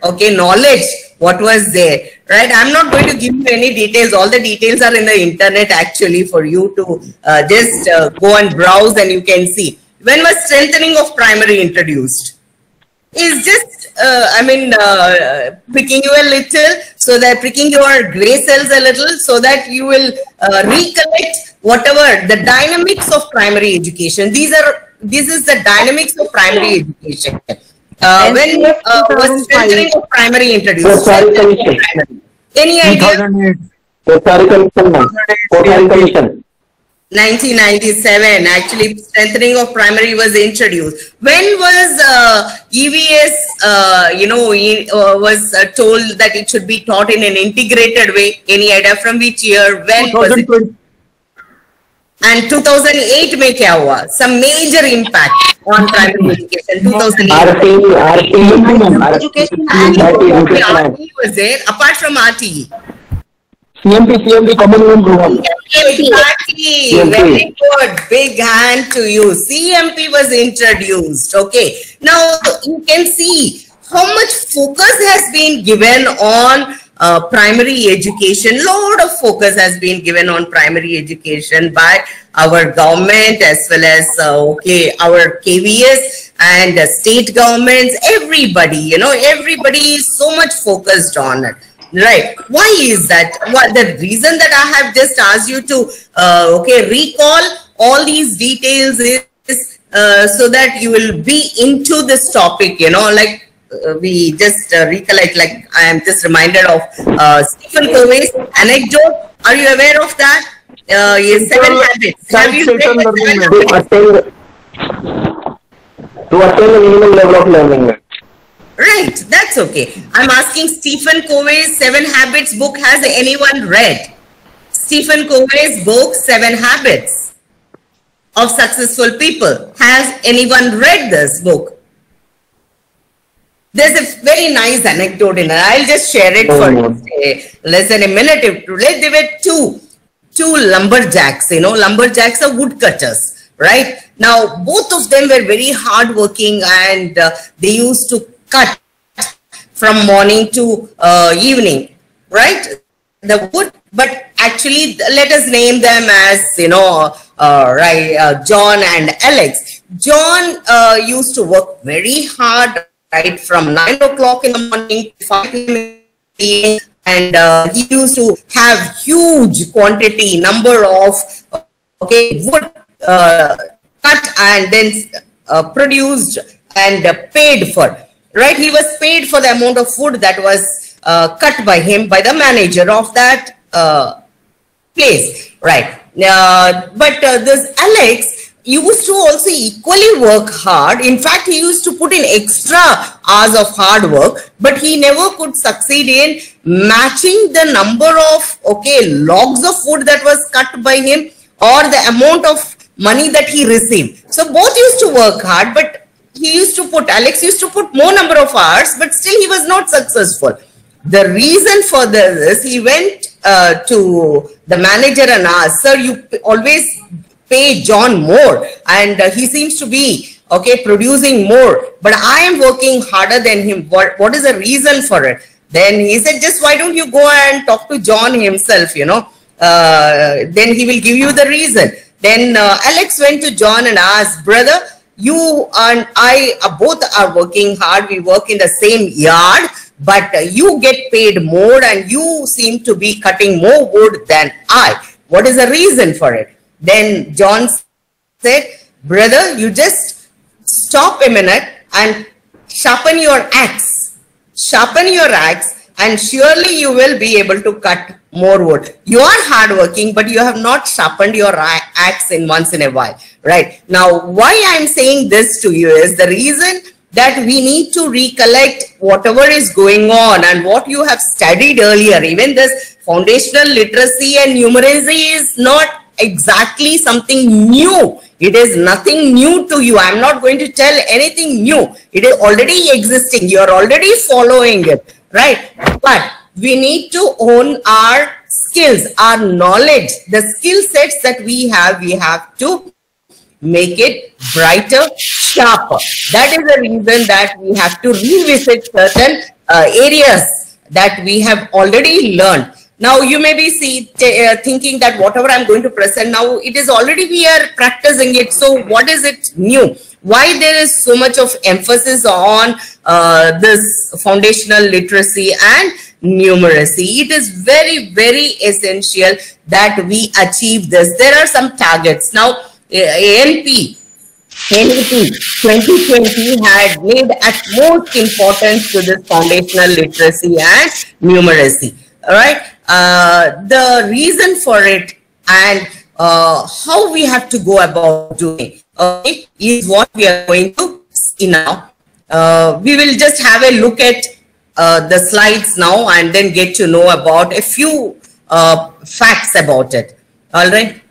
okay, knowledge, what was there, right? I'm not going to give you any details. All the details are in the internet actually for you to just go and browse, and you can see. When was strengthening of primary introduced? Is just, pricking you a little, so that pricking your gray cells a little, so that you will recollect whatever the dynamics of primary education. This is the dynamics of primary education. When was strengthening of primary introduced? Any idea? 1997, actually, strengthening of primary was introduced. When was EVS, was told that it should be taught in an integrated way? Any idea from which year? When was it? And 2008 में क्या हुआ? Some major impact on primary education. 2008. RTE was there. Apart from RTE. CMP Common Room Program. Exactly. Very good. Big hand to you. CMP was introduced. Okay. Now you can see how much focus has been given on primary education. Lot of focus has been given on primary education by our government, as well as our KVS and state governments. Everybody, everybody is so much focused on it. Right. Why is that? What the reason that I have just asked you to recall all these details is so that you will be into this topic, we just recollect, like I am just reminded of Stephen Covey's anecdote. Are you aware of that? 7 habits. Have you read the 7 habits? To attain the minimum level of learning. Right, that's okay. I'm asking, Stephen Covey's 7 Habits book, has anyone read? Stephen Covey's book, 7 Habits of Successful People. Has anyone read this book? There's a very nice anecdote in it. I'll just share it for less than a minute. There were two lumberjacks, lumberjacks are woodcutters, right? Now, both of them were very hardworking, and they used to cut from morning to evening, right? The wood, but actually, let us name them as, John and Alex. John used to work very hard, right, from 9 o'clock in the morning to 5 p.m. And he used to have huge number of wood cut and then produced and paid for. Right, he was paid for the amount of wood that was cut by him, by the manager of that place. Right. But this Alex used to also equally work hard. In fact, he used to put in extra hours of hard work, but he never could succeed in matching the number of logs of wood that was cut by him, or the amount of money that he received. So both used to work hard, but Alex used to put more number of hours, but still he was not successful. The reason for this is he went to the manager and asked, "Sir, you always pay John more, and he seems to be producing more, but I am working harder than him. What is the reason for it?" Then he said, "Just why don't you go and talk to John himself, then he will give you the reason." Then Alex went to John and asked, "Brother, you and I both are working hard. We work in the same yard, but you get paid more and you seem to be cutting more wood than I. What is the reason for it?" Then John said, "Brother, you just stop a minute and sharpen your axe. Sharpen your axe, and surely you will be able to cut more wood. You are hardworking, but you have not sharpened your axe once in a while." Right. Now, why I'm saying this to you is the reason that we need to recollect whatever is going on and what you have studied earlier. Even this foundational literacy and numeracy is not exactly something new. It is nothing new to you. I'm not going to tell anything new. It is already existing. You are already following it, right? But we need to own our skills, our knowledge, the skill sets that we have to make it brighter, sharper. That is the reason that we have to revisit certain areas that we have already learned. Now you may be thinking that whatever I'm going to present now, it is already we are practicing it. So what is it new? Why there is so much of emphasis on this foundational literacy and numeracy? It is very, very essential that we achieve this. There are some targets. Now, NEP 2020 had made utmost importance to this foundational literacy and numeracy. All right. The reason for it and how we have to go about doing is what we are going to see now. We will just have a look at the slides now and then get to know about a few facts about it. All right.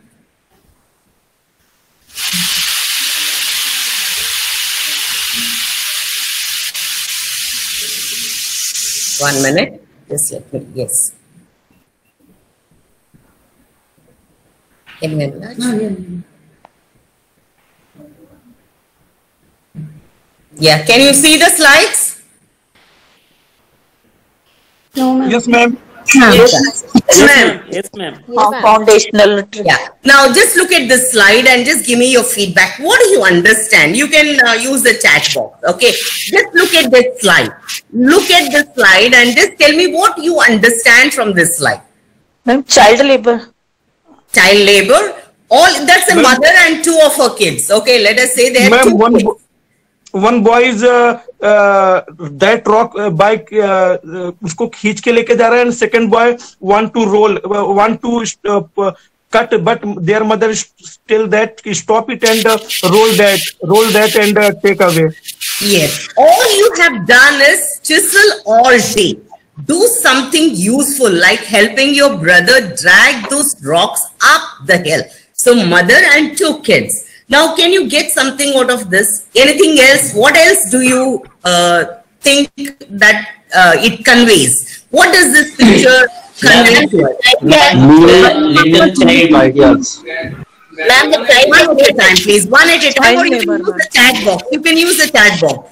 One minute. Just let me, yes. Can you enlarge? Yeah, can you see the slides? No, ma'am. Yes, ma'am. Yes, ma'am. Yes, ma'am. Foundational literacy. Yeah. Now just look at this slide and just give me your feedback. What do you understand? You can use the chat box. Okay. Just look at this slide. Look at the slide and just tell me what you understand from this slide. Ma'am, child labor. Child labor. All that's a mother and two of her kids. Okay. Let us say there are two kids. one boy is that rock bike उसको खींच के लेके जा रहा है, and second boy want to cut, but their mother is still that stop it and roll that and take away. Yes, all you have done is chisel all day. Do something useful like helping your brother drag those rocks up the hill. So mother and two kids. Now, can you get something out of this? Anything else? What else do you think that it conveys? What does this picture convey to us? Little child ideas. Ma'am, one at a time, please. One at a time. Or you can use the chat box. You can use the chat box.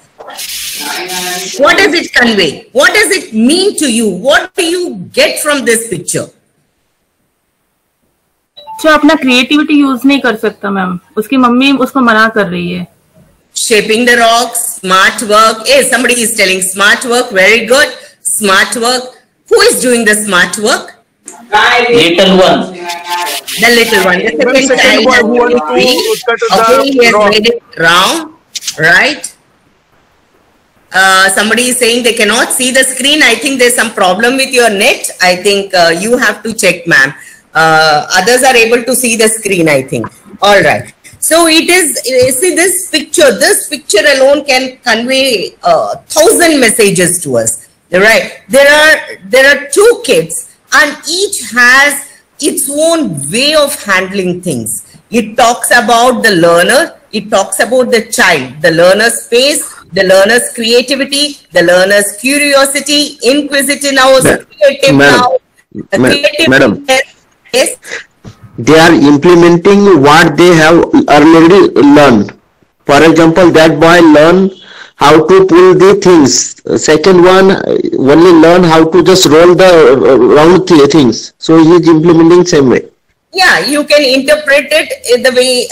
What does it convey? What does it mean to you? What do you get from this picture? जो अपना creativity use नहीं कर सकता ma'am, उसकी mummy उसको मना कर रही है. Shaping the rocks, smart work. Hey, somebody is telling smart work. Very good. Smart work. Who is doing the smart work? Little one. The little one. The second child has okay, he has made it round, right? Somebody is saying they cannot see the screen. I think there's some problem with your net. I think you have to check, ma'am. Others are able to see the screen, I think. All right. So it is, see this picture alone can convey 1,000 messages to us, right? There are two kids and each has its own way of handling things. It talks about the learner, it talks about the child, the learner's pace, the learner's creativity, the learner's curiosity, inquisitive now, creative now, Madam. Yes. They are implementing what they have already learned. For example, that boy learn how to pull the things. Second one only learn how to just roll the round things. So he is implementing same way. Yeah, you can interpret it the way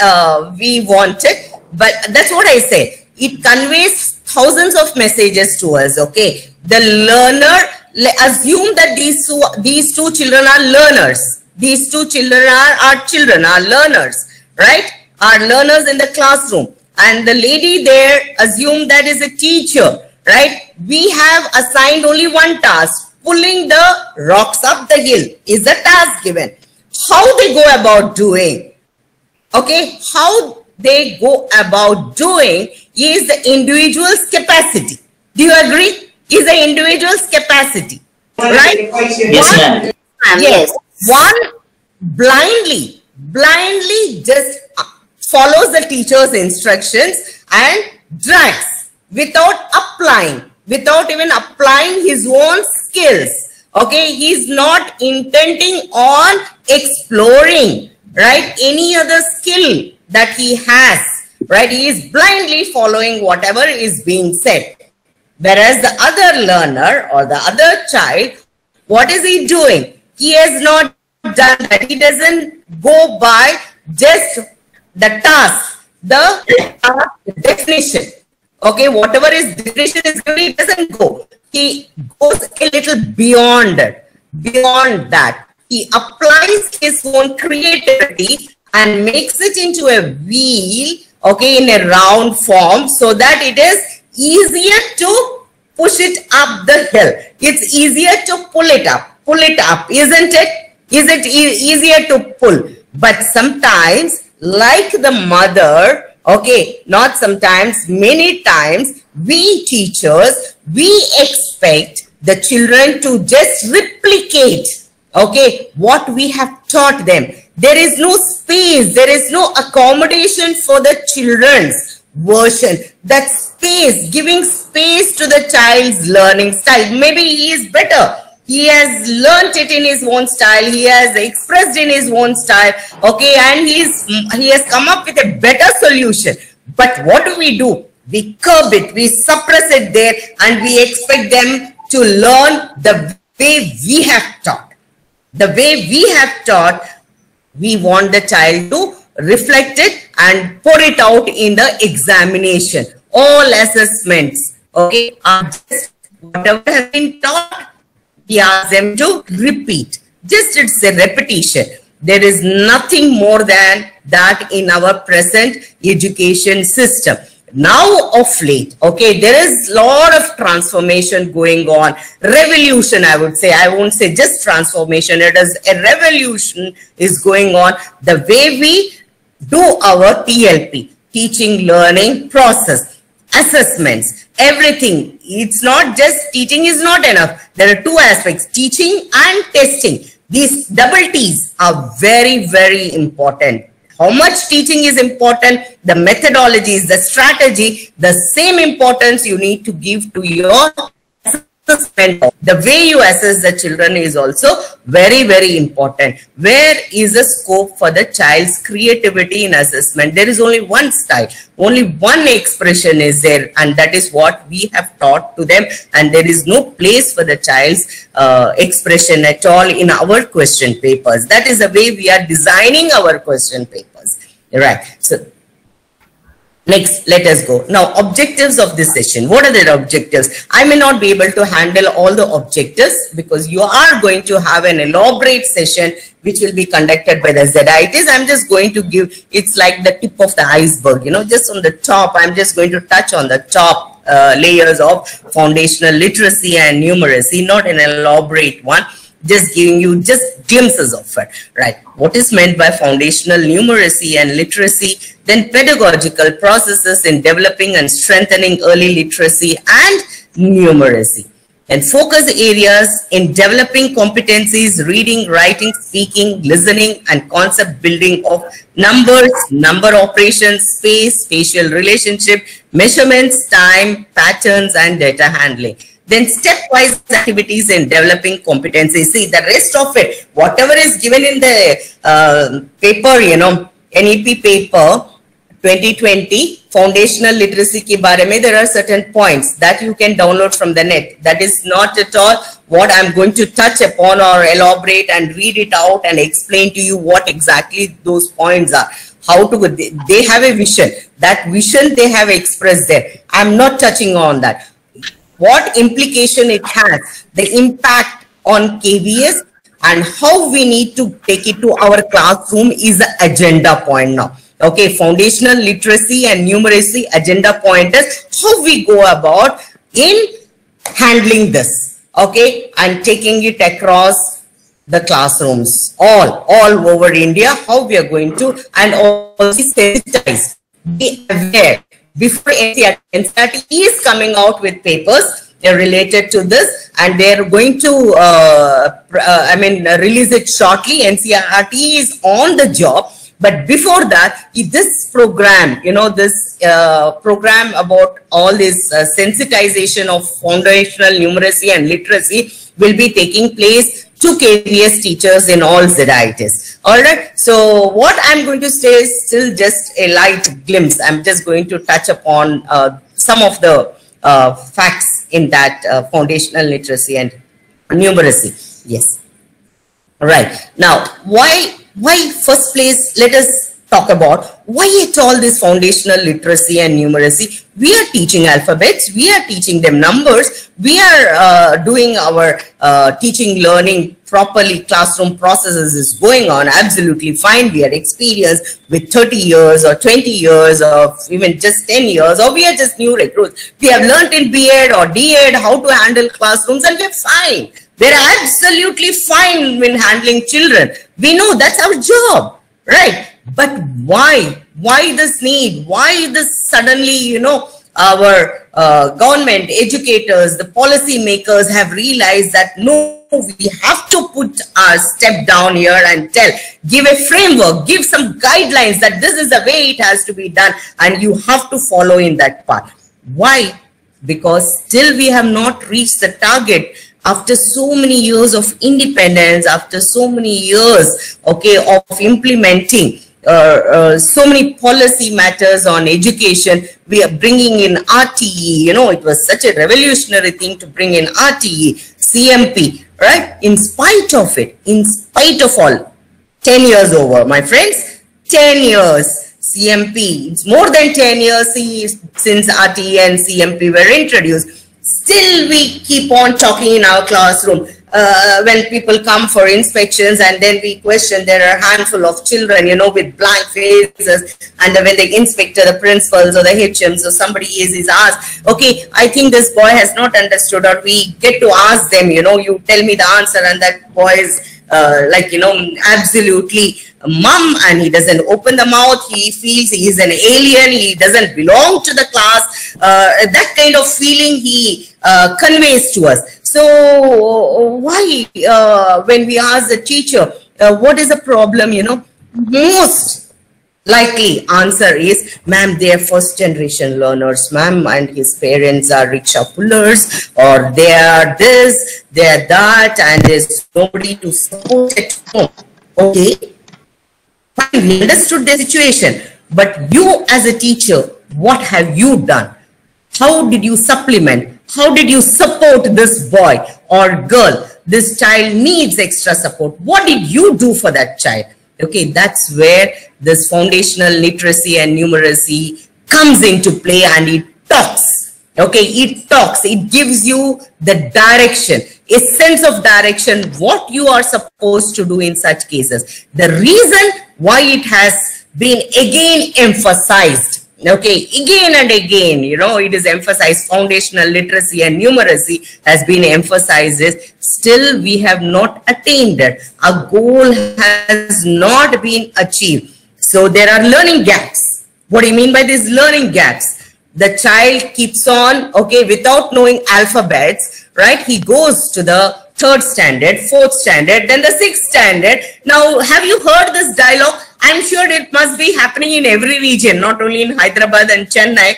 we want it, but that's what I say. It conveys thousands of messages to us. Okay, the learner. Assume that these two children are learners. These two children are learners, right? Are learners in the classroom. And the lady there, assume that is a teacher, right? We have assigned only one task. Pulling the rocks up the hill is the task given. How they go about doing, okay? How they go about doing is the individual's capacity. Do you agree? Is the individual's capacity, right? Yes, ma'am. Yes. One blindly just follows the teacher's instructions and drags without even applying his own skills. Okay, he's not intending on exploring, right, any other skill that he has, right? He is blindly following whatever is being said. Whereas the other learner or the other child, what is he doing? He has not done that. He doesn't go by just the task, the definition. Okay, whatever his definition is given, he doesn't go. He goes a little beyond it. Beyond that, he applies his own creativity and makes it into a wheel, okay, in a round form, so that it is easier to push it up the hill. It's easier to pull it up, isn't it? Is it easier to pull? But sometimes, like the mother, okay, not sometimes, many times, we teachers, we expect the children to just replicate, okay, what we have taught them. There is no space, there is no accommodation for the children's version. That space, giving space to the child's learning style. Maybe he is better. He has learnt it in his own style. He has expressed in his own style. Okay, and he has come up with a better solution. But what do? We curb it, we suppress it there, and we expect them to learn the way we have taught. The way we have taught, we want the child to reflect it and pour it out in the examination. All assessments, okay, are just whatever has been taught, we ask them to repeat. Just it's a repetition. There is nothing more than that in our present education system. Now of late, okay, there is a lot of transformation going on. Revolution, I would say. I won't say just transformation. It is a revolution is going on. The way we do our TLP, teaching learning process, assessments, everything. It's not just teaching is not enough. There are two aspects, teaching and testing. These double T's are very, very important. How much teaching is important, the methodologies, the strategy, the same importance you need to give to your assessment. The way you assess the children is also very, very important. Where is the scope for the child's creativity in assessment? There is only one style, only one expression is there, and that is what we have taught to them, and there is no place for the child's expression at all in our question papers. That is the way we are designing our question papers. Right. So next, let us go. Now, objectives of this session. What are the objectives? I may not be able to handle all the objectives because you are going to have an elaborate session which will be conducted by the ZITs. I'm just going to give, it's like the tip of the iceberg, you know, just on the top. I'm just going to touch on the top layers of foundational literacy and numeracy, not an elaborate one. Just giving you just glimpses of it, right? What is meant by foundational numeracy and literacy, then pedagogical processes in developing and strengthening early literacy and numeracy, and focus areas in developing competencies, reading, writing, speaking, listening, and concept building of numbers, number operations, space, spatial relationship, measurements, time, patterns, and data handling. Then stepwise activities in developing competencies. See, the rest of it, whatever is given in the paper, you know, NEP paper 2020, foundational literacy ke baare mein, there are certain points that you can download from the net. That is not at all what I'm going to touch upon or elaborate and read it out and explain to you what exactly those points are. How to, they have a vision. That vision they have expressed there. I'm not touching on that. What implication it has, the impact on KVS, and how we need to take it to our classroom is the agenda point now. Okay, foundational literacy and numeracy agenda point is how we go about in handling this, okay, and taking it across the classrooms all over India, how we are going to, and also sensitize, be aware. Before NCERT is coming out with papers related to this, and they're going to release it shortly. NCERT is on the job, but before that, this program, you know, this program about all this sensitization of foundational numeracy and literacy will be taking place to KVS teachers in all ZITs. All right. So what I'm going to say is still just a light glimpse. I'm just going to touch upon some of the facts in that foundational literacy and numeracy. Yes. Right. Now, why first place, let us talk about why at all this foundational literacy and numeracy. We are teaching alphabets, we are teaching them numbers, we are doing our teaching, learning properly, classroom processes is going on absolutely fine. We are experienced with 30 years or 20 years or even just 10 years, or we are just new recruits. We have learned in B.Ed or D.Ed how to handle classrooms, and we are fine. They're absolutely fine when handling children. We know that's our job, right? But why? Why this need? Why this suddenly, you know, our government, educators, the policy makers have realized that no, we have to put our step down here and give a framework, give some guidelines that this is the way it has to be done and you have to follow in that path. Why? Because still we have not reached the target. After so many years of independence, after so many years, okay, of implementing so many policy matters on education, we are bringing in RTE. You know, it was such a revolutionary thing to bring in RTE, CMP, right? In spite of it, in spite of all, 10 years over, my friends, 10 years. CMP, it's more than 10 years since RTE and CMP were introduced. Still, we keep on talking in our classroom. When people come for inspections and then we question, there are a handful of children, you know, with blank faces, and when the inspector, the principals or the HMs or somebody is asked, okay, I think this boy has not understood, or we get to ask them, you know, you tell me the answer, and that boy is like, you know, absolutely mum, and he doesn't open the mouth, he feels he is an alien, he doesn't belong to the class, that kind of feeling he conveys to us. So why when we ask the teacher what is the problem, you know, most likely answer is, ma'am, they are first generation learners, ma'am, and his parents are rickshaw pullers, or they are this, they are that, and there's nobody to support at home. Okay, fine, we understood the situation, but you as a teacher, what have you done? How did you supplement? How did you support this boy or girl? This child needs extra support. What did you do for that child? Okay, that's where this foundational literacy and numeracy comes into play, and it talks. Okay, it talks. It gives you the direction, a sense of direction, what you are supposed to do in such cases. The reason why it has been again emphasized, okay, again and again, you know, it is emphasized, foundational literacy and numeracy has been emphasized, is still we have not attained it. Our goal has not been achieved. So there are learning gaps. What do you mean by these learning gaps? The child keeps on, okay, without knowing alphabets, right? He goes to the 3rd standard, 4th standard, then the 6th standard. Now, have you heard this dialogue? I'm sure it must be happening in every region, not only in Hyderabad and Chennai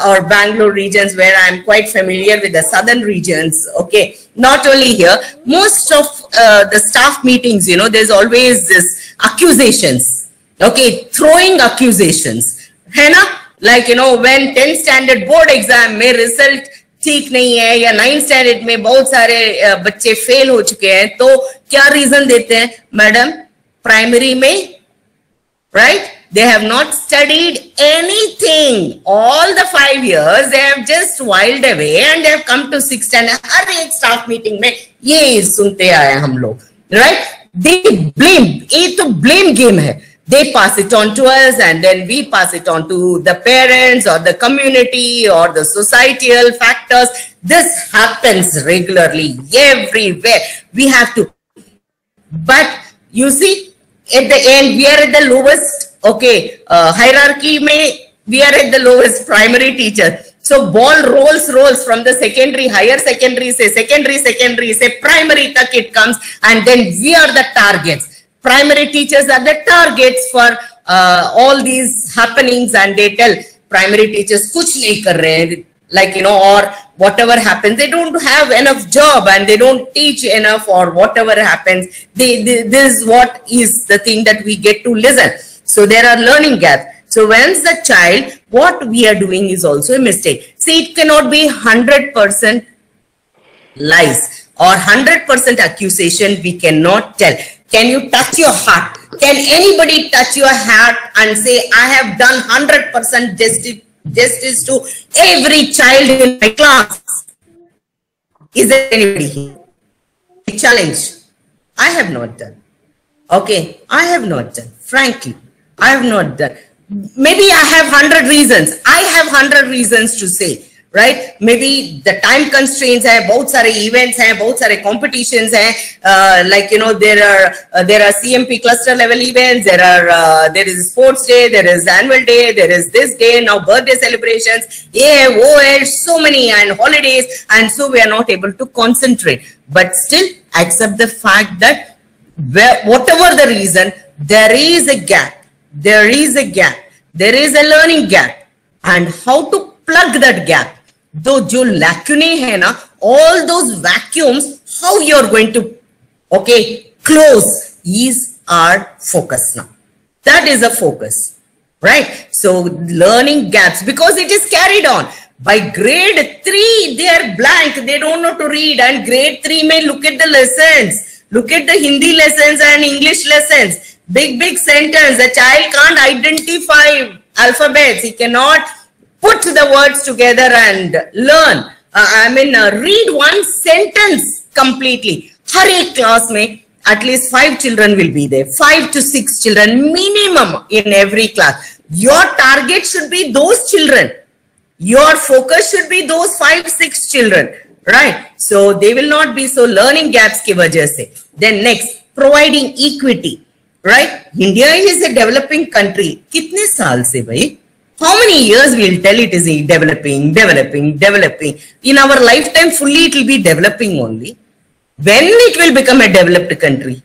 or Bangalore regions, where I'm quite familiar with the southern regions. Okay, not only here, most of the staff meetings, you know, there's always this accusations. Okay, throwing accusations. है ना? Like, you know, when 10th standard board exam में result ठीक नहीं है, या 9th standard में बहुत सारे बच्चे फेल हो चुके हैं, तो क्या रीजन देते हैं? मैडम, प्राइमरी में, right, they have not studied anything all the 5 years, they have just whiled away and they have come to 6th standard. हर एक staff meeting में ये सुनते आए हम लोग, right? They blame, ये तो blame game है. They pass it on to us, and then we pass it on to the parents or the community or the societal factors. This happens regularly everywhere. We have to, but you see, at the end, we are at the lowest, okay, hierarchy may, we are at the lowest, primary teacher. So ball rolls from the secondary, higher secondary, say primary tak it comes, and then we are the targets. Primary teachers are the targets for all these happenings, and they tell primary teachers kuch nahi kar rahe hain, like, you know, or whatever happens, they don't have enough job and they don't teach enough, or whatever happens, this is what is the thing that we get to listen. So there are learning gaps. So once the child, what we are doing is also a mistake. See, it cannot be 100% lies or 100% accusation we cannot tell. Can you touch your heart? Can anybody touch your heart and say, I have done 100% justice to every child in my class? Is there anybody here? A challenge. I have not done. Okay, I have not done. Frankly, I have not done. Maybe I have 100 reasons. I have 100 reasons to say. Right? Maybe the time constraints hai, bahut sare events hai, bahut sare competitions hai, like, you know, there are CMP cluster level events, there is sports day, there is annual day, there is this day, now birthday celebrations, so many, and holidays, and so we are not able to concentrate. But still accept the fact that whatever the reason, there is a gap, there is a learning gap, and how to plug that gap. Though jo lacunae hai na, all those vacuums, how you are going to, okay, close is our focus now. That is a focus, right? So learning gaps, because it is carried on. By grade 3, they are blank. They don't know to read. And grade 3 may look at the lessons. Look at the Hindi lessons and English lessons. Big sentence. The child can't identify alphabets. He cannot put the words together and learn. Read one sentence completely. Har ek class mein at least 5 children will be there. 5 to 6 children minimum in every class. Your target should be those children. Your focus should be those 5-6 children. Right? So they will not be so learning gaps ki wajah se. Then next, providing equity. Right? India is a developing country. Kitne saal se bhai? How many years we will tell it is developing? In our lifetime, fully it will be developing only. When it will become a developed country?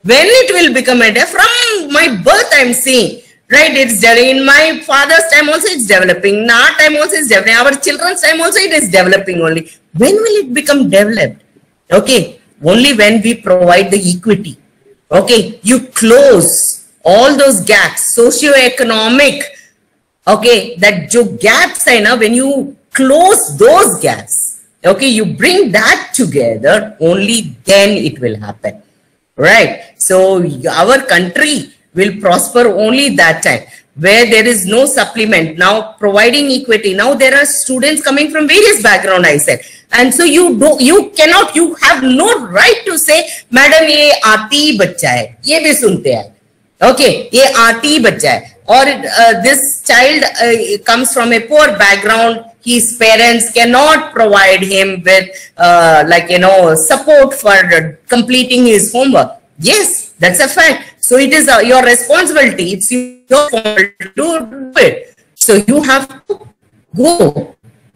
When it will become from my birth I am saying, right? It's in my father's time also it's developing. In our time also it's developing. Our children's time also it is developing only. When will it become developed? Okay, only when we provide the equity. Okay, you close all those gaps, socio-economic. Okay, that jo gaps hai na, when you close those gaps, okay, you bring that together, only then it will happen, right? So our country will prosper only that time, where there is no supplement. Now providing equity, now there are students coming from various backgrounds, I said, and so you have no right to say, madam ye aati bachcha hai, ye bhi sunte hai. Okay, ye aati bachcha hai. Or this child comes from a poor background, his parents cannot provide him with support for completing his homework. Yes, that's a fact. So it is your responsibility. It's your fault to do it. So you have to go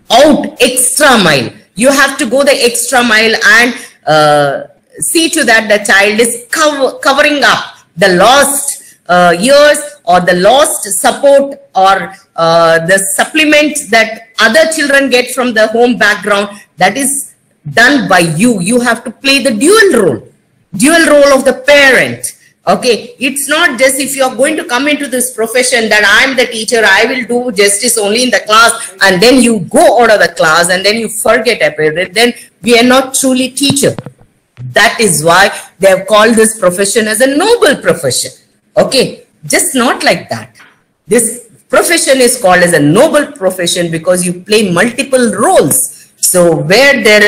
out extra mile. You have to go the extra mile and see to that the child is covering up the lost years or the lost support or the supplement that other children get from the home background. That is done by you. You have to play the dual role of the parent. Okay, it's not just if you are going to come into this profession that I am the teacher, I will do justice only in the class, and then you go out of the class and then you forget about it. Then we are not truly teacher. That is why they have called this profession as a noble profession. Okay, just not like that. This profession is called as a noble profession because you play multiple roles. So where there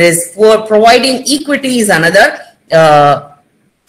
is for providing equity is another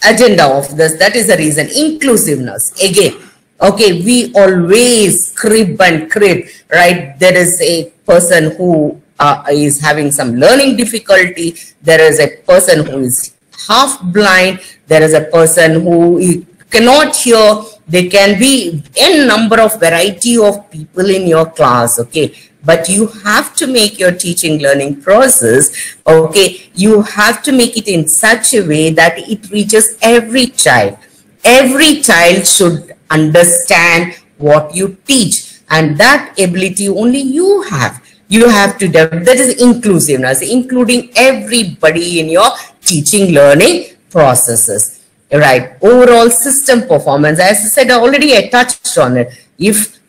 agenda of this. That is the reason. Inclusiveness again. Okay, we always crib, right? There is a person who is having some learning difficulty. There is a person who is half blind. There is a person who cannot hear. There can be n number of variety of people in your class. Okay, but you have to make your teaching learning process, okay, you have to make it in such a way that it reaches every child. Every child should understand what you teach, and that ability only you have. You have to develop, that is inclusiveness, including everybody in your teaching learning processes. Right, overall system performance, as I said already, I touched on it. If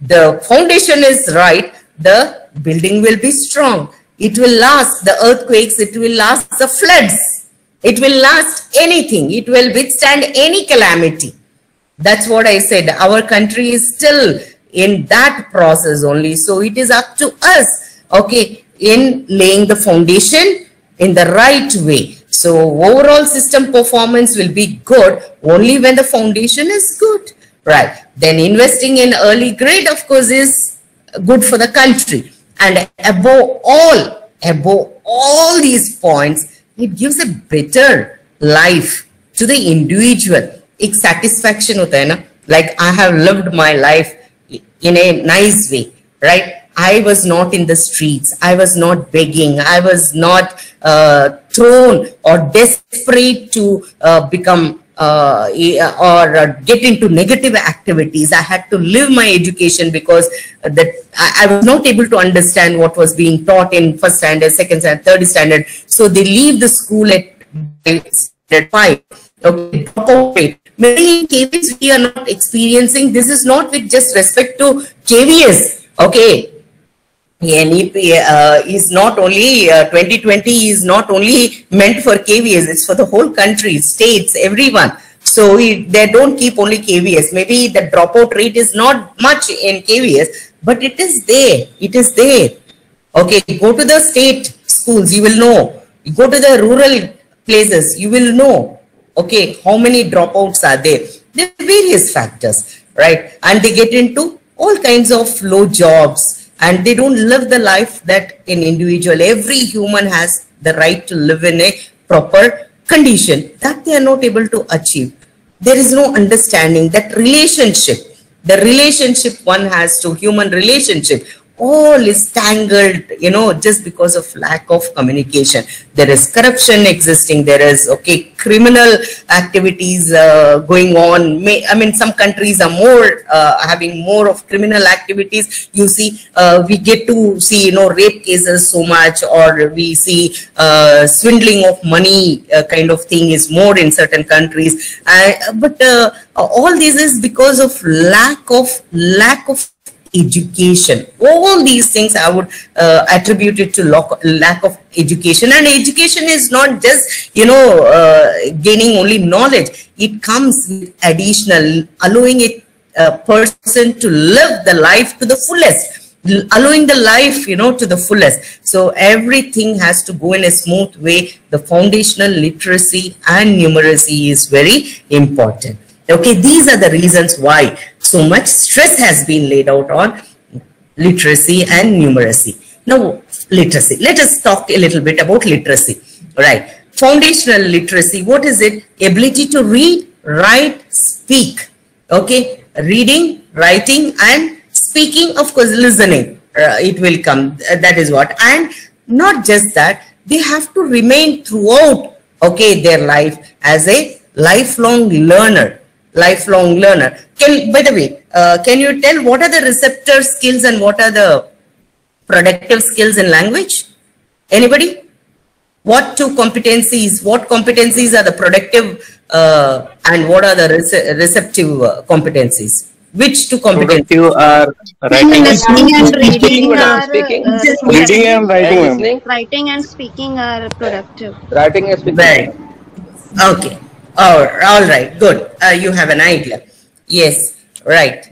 the foundation is right, the building will be strong. It will last the earthquakes, it will last the floods, it will last anything, it will withstand any calamity. That's what I said. Our country is still in that process only. So it is up to us, okay, in laying the foundation in the right way. So overall system performance will be good only when the foundation is good, right? Then investing in early grade, of course, is good for the country. And above all these points, it gives a better life to the individual. एक satisfaction होता है ना, like I have lived my life in a nice way, right? I was not in the streets, I was not begging, I was not thrown or desperate to become or get into negative activities. I had to live my education because I was not able to understand what was being taught in first standard, second standard, third standard. So they leave the school at standard 5. Okay, many in KVS we are not experiencing. This is not with just respect to KVS. Okay, NEP is not only 2020 is not only meant for KVS. It's for the whole country, states, everyone. So they don't keep only KVS. Maybe the dropout rate is not much in KVS, but it is there. It is there. Okay, go to the state schools, you will know. You go to the rural places, you will know. Okay, how many dropouts are there? There are various factors, right? And they get into all kinds of low jobs and they don't live the life that an individual, every human has the right to live in a proper condition that they are not able to achieve. There is no understanding that relationship, the relationship one has to human relationship, all is tangled, you know, just because of lack of communication. There is corruption existing, there is, okay, criminal activities going on. I mean, some countries are more, having more of criminal activities. You see, we get to see, you know, rape cases so much, or we see swindling of money kind of thing is more in certain countries. But all this is because of lack of education. All these things I would attribute it to lack of education. And education is not just, you know, gaining only knowledge. It comes with additional, allowing a person to live the life to the fullest, allowing the life, you know, to the fullest. So everything has to go in a smooth way. The foundational literacy and numeracy is very important. Okay, these are the reasons why so much stress has been laid out on literacy and numeracy. Now, literacy. Let us talk a little bit about literacy. Right. Foundational literacy. What is it? Ability to read, write, speak. Okay. Reading, writing, and speaking. Of course, listening. It will come. That is what. And not just that, they have to remain throughout, okay, their life as a lifelong learner. Lifelong learner. By the way, can you tell what are the receptor skills and what are the productive skills in language? Anybody? What two competencies? What competencies are the productive and what are the receptive competencies? Which two competencies? Productive are writing and reading reading and writing. Writing and speaking are productive. Writing and speaking. Right. Okay. All right. Good. You have an idea. Yes. Right.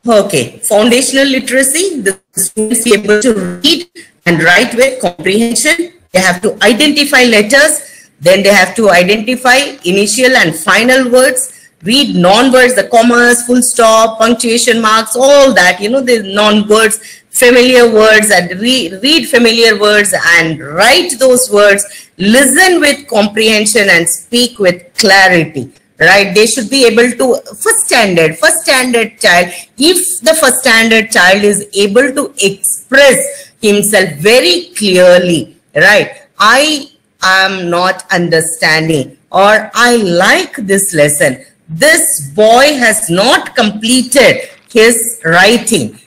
Okay. Foundational literacy. The students be able to read and write with comprehension. They have to identify letters. Then they have to identify initial and final words. Read non-words, the commas, full stop, punctuation marks, all that, you know, the non-words, familiar words, and read familiar words and write those words, listen with comprehension and speak with clarity, right? They should be able to, first standard child, if the first standard child is able to express himself very clearly, right? I am not understanding, or I like this lesson. This boy has not completed his writing.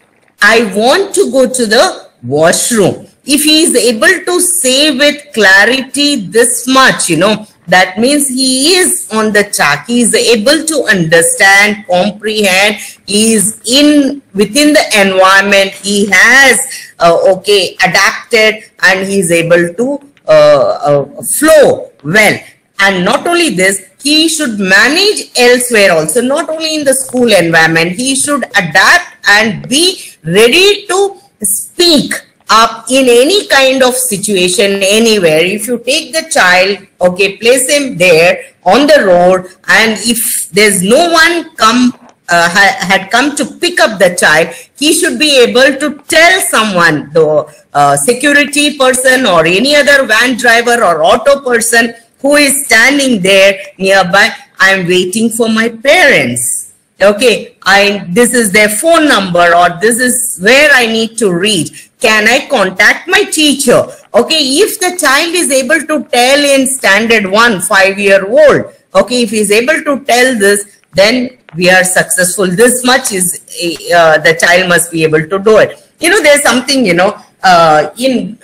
I want to go to the washroom. If he is able to say with clarity this much, you know, that means he is on the track. He is able to understand, comprehend. He is within the environment. He has adapted, and he is able to flow well. And not only this, he should manage elsewhere also, not only in the school environment. He should adapt and be ready to speak up in any kind of situation, anywhere. If you take the child, place him there on the road, and if there's no one had come to pick up the child, he should be able to tell someone, the security person or any other van driver or auto person who is standing there nearby, I'm waiting for my parents. Okay, this is their phone number, or this is where I need to reach. Can I contact my teacher? Okay, if the child is able to tell in standard 1, 5-year-old, okay, if he is able to tell this, then we are successful. This much is the child must be able to do it. There's something, in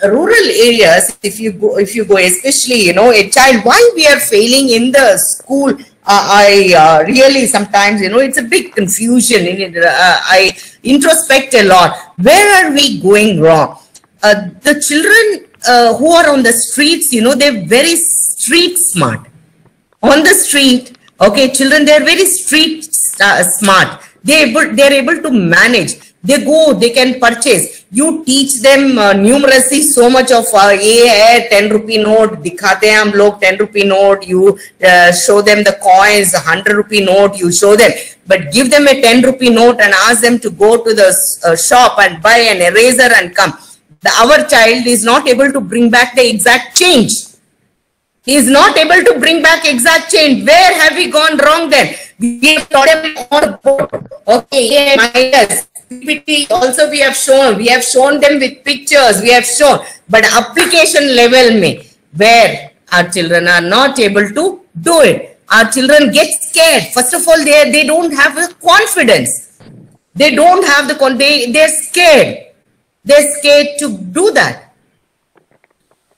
rural areas, if you go, especially, a child, why we are failing in the school, I really sometimes, it's a big confusion. I introspect a lot. Where are we going wrong? The children who are on the streets, they're very street smart. On the street, okay, children, they're very street smart. They're able to manage. They go, they can purchase. You teach them numeracy, so much of 10 rupee note, dikhate hain hum log 10 rupee note, you show them the coins, 100 rupee note, you show them. But give them a 10 rupee note and ask them to go to the shop and buy an eraser and come. Our child is not able to bring back the exact change. He is not able to bring back exact change. Where have we gone wrong then? We have taught them on the board. Okay, minus. PPT also we have shown them with pictures, we have shown, but application level where our children are not able to do it. Our children get scared. First of all, they don't have the confidence. They don't have the they're scared. They're scared to do that.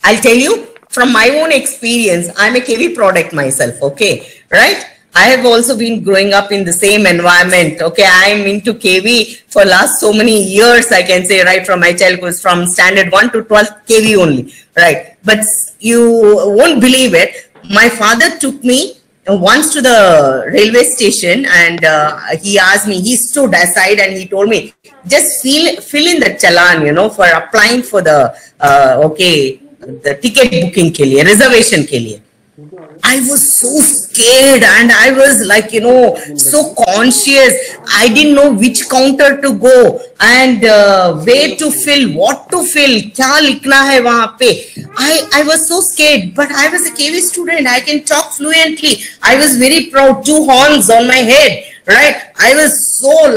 I'll tell you from my own experience, I'm a KV product myself, okay, right? I have also been growing up in the same environment. Okay, I'm into KV for last so many years, I can say, right from my childhood, from standard 1 to 12th KV only, right? But you won't believe it. My father took me once to the railway station, and he asked me, he stood aside and he told me, just fill in the challan, for applying for the, the ticket booking ke liye, reservation ke liye. I was so scared, and I was like, so conscious. I didn't know which counter to go and where to fill, what to fill, kya likhna hai wahan pe. I was so scared, but I was a KV student. I can talk fluently. I was very proud, 2 horns on my head, right? I was so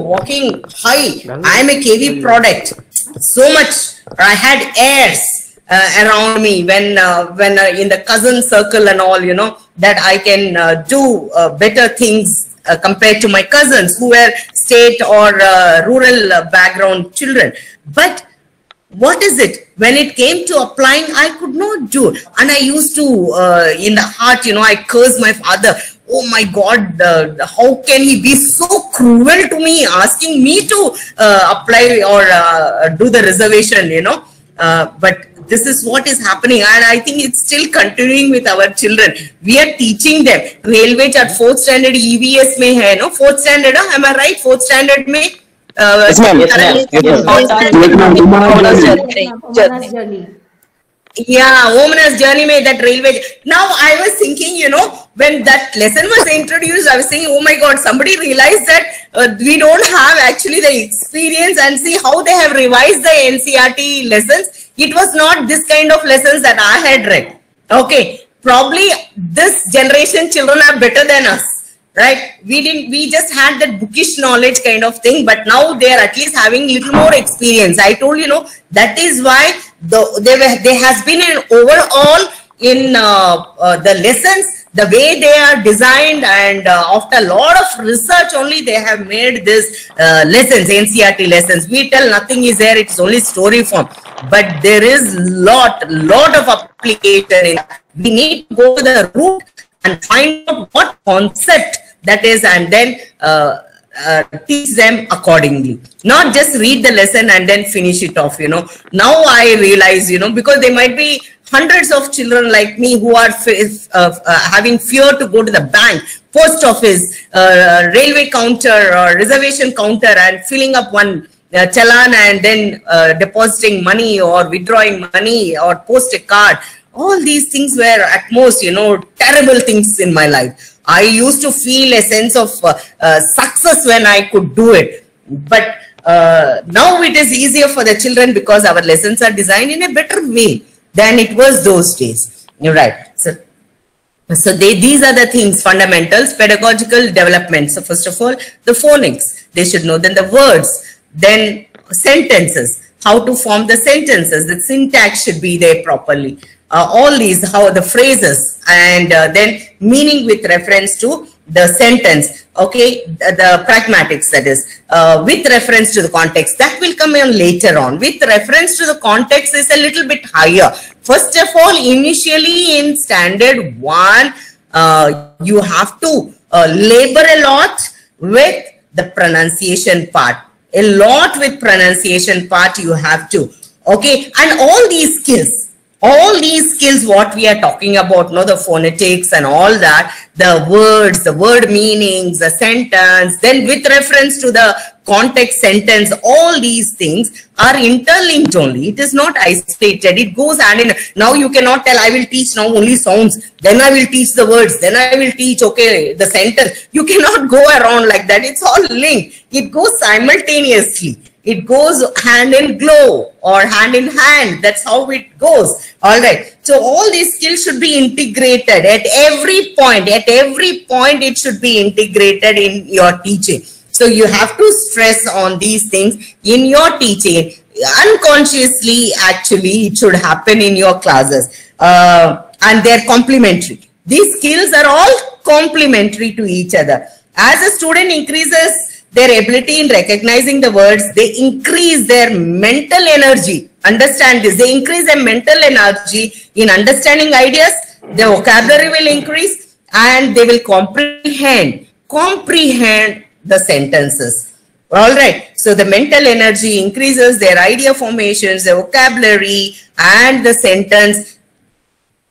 walking high. I am a KV product. So much. I had airs around me when in the cousin circle and all, that I can do better things compared to my cousins who were state or rural background children. But what is it? When it came to applying, I could not do it. And I used to, in the heart, I cursed my father. Oh my God, how can he be so cruel to me, asking me to apply or do the reservation, but this is what is happening, and I think it's still continuing with our children. We are teaching them. Railway at 4th standard EVS mein hai, no? 4th standard, am I right? 4th standard mein? Yes, ma'am. Yeah, Woman's Journey mein, that railway. Now I was thinking, when that lesson was introduced, I was thinking, oh my God, somebody realized that we don't have actually the experience, and see how they have revised the NCERT lessons. It was not this kind of lessons that I had read. Okay, probably this generation children are better than us, right? We just had that bookish knowledge kind of thing, but now they are at least having little more experience. I told that is why there has been an overall in the lessons, the way they are designed, and after a lot of research only they have made this lessons, NCERT lessons. We tell nothing is there, it's only story form. but there is lot of application in that. We need to go to the root and find out what concept that is, and then teach them accordingly. Not just read the lesson and then finish it off, you know. Now I realize, you know, because there might be hundreds of children like me who are having fear to go to the bank, post office, railway counter or reservation counter and filling up one challan and then depositing money or withdrawing money or post a card. All these things were at most, you know, terrible things in my life. I used to feel a sense of success when I could do it. But now it is easier for the children because our lessons are designed in a better way than it was those days. You're right. So these are the things, fundamentals, pedagogical development. So first of all, the phonics, they should know. Then the words, then sentences, how to form the sentences, the syntax should be there properly. All these, how the phrases, and then meaning with reference to the sentence, okay, the pragmatics, that is, with reference to the context, that will come in later on. With reference to the context is a little bit higher. First of all, initially in standard 1, you have to labor a lot with the pronunciation part. A lot with pronunciation part you have to, okay, and all these skills what we are talking about, no, the phonetics and all that, the words, the word meanings, the sentence, then with reference to the context sentence, all these things are interlinked only. It is not isolated. It goes hand in. Now you cannot tell, I will teach now only sounds, then I will teach the words, then I will teach, okay, the sentence. You cannot go around like that. It's all linked. It goes simultaneously. It goes hand in glove or hand in hand. That's how it goes. All right. So all these skills should be integrated at every point. At every point, it should be integrated in your teaching. So you have to stress on these things in your teaching. Unconsciously, actually, it should happen in your classes. And they're complementary. These skills are all complementary to each other. As a student increases their ability in recognizing the words, they increase their mental energy. Understand this. They increase their mental energy in understanding ideas. Their vocabulary will increase and they will comprehend the sentences. All right. So the mental energy increases, their idea formations, their vocabulary, and the sentence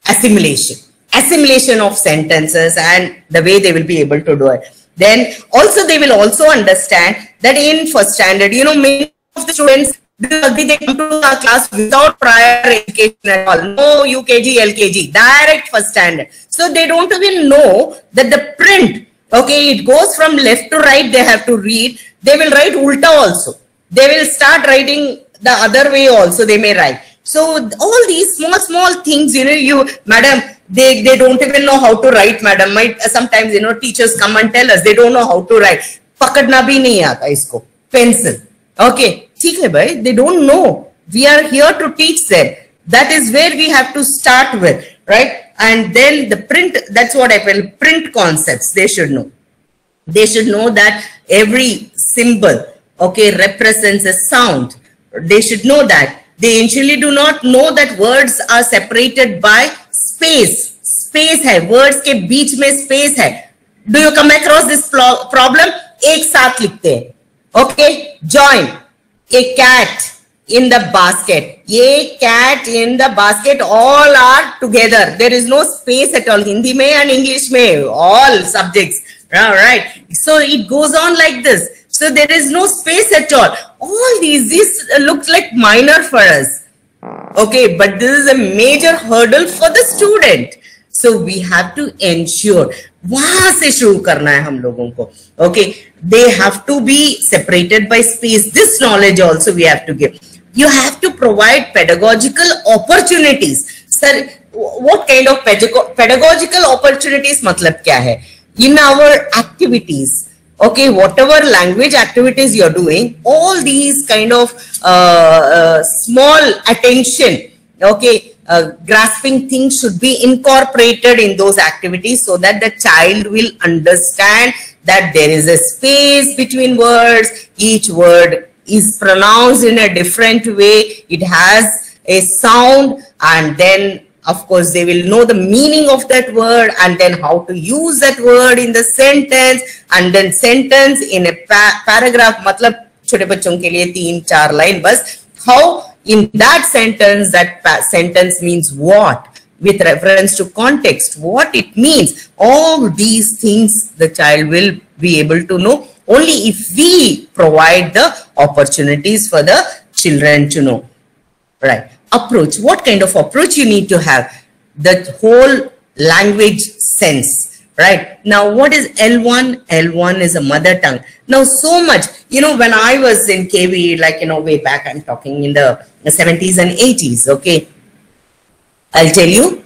assimilation of sentences and the way they will be able to do it. Then also they will also understand that in first standard, you know, many of the students, they come to our class without prior education at all. No UKG, LKG, direct first standard. So they don't even know that the print, okay, it goes from left to right, they have to read. They will write ulta also. They will start writing the other way also, they may write. So all these small things, you know, madam, they don't even know how to write, madam. Sometimes, you know, teachers come and tell us they don't know how to write. Pakadna bhi nahi aata isko. Pencil. Okay. Theek hai bhai. They don't know. We are here to teach them. That is where we have to start with, right? And then the print, that's what I feel, print concepts, they should know. They should know that every symbol, okay, represents a sound. They should know that. They initially do not know that words are separated by space hai, words ke beech mein space hai. Do you come across this problem? Ek saath likhte hain. Okay, join. A cat in the basket. A cat in the basket, all are together. There is no space at all. Hindi mein and English mein, all subjects. All right. So it goes on like this. So there is no space at all. All this looks like minor for us. Okay, but this is a major hurdle for the student. So we have to ensure, वहां से शुरू करना है हम लोगों को. Okay, they have to be separated by space. This knowledge also we have to give. You have to provide pedagogical opportunities. Sir, what kind of pedagogical opportunities matlab kya hai? In our activities, okay, whatever language activities you're doing, all these kind of small attention, okay, grasping things should be incorporated in those activities so that the child will understand that there is a space between words, each word is pronounced in a different way. It has a sound, and then of course they will know the meaning of that word, and then how to use that word in the sentence, and then sentence in a paragraph. Matlab छोटे बच्चों के लिए 3-4 line बस. How in that sentence means what, with reference to context, what it means. All these things the child will be able to know only if we provide the opportunities for the children to know. Right. Approach. What kind of approach you need to have? The whole language sense. Right. Now, what is L1? L1 is a mother tongue. Now, so much, when I was in KV, like, way back, I'm talking in the 70s and 80s. Okay. I'll tell you,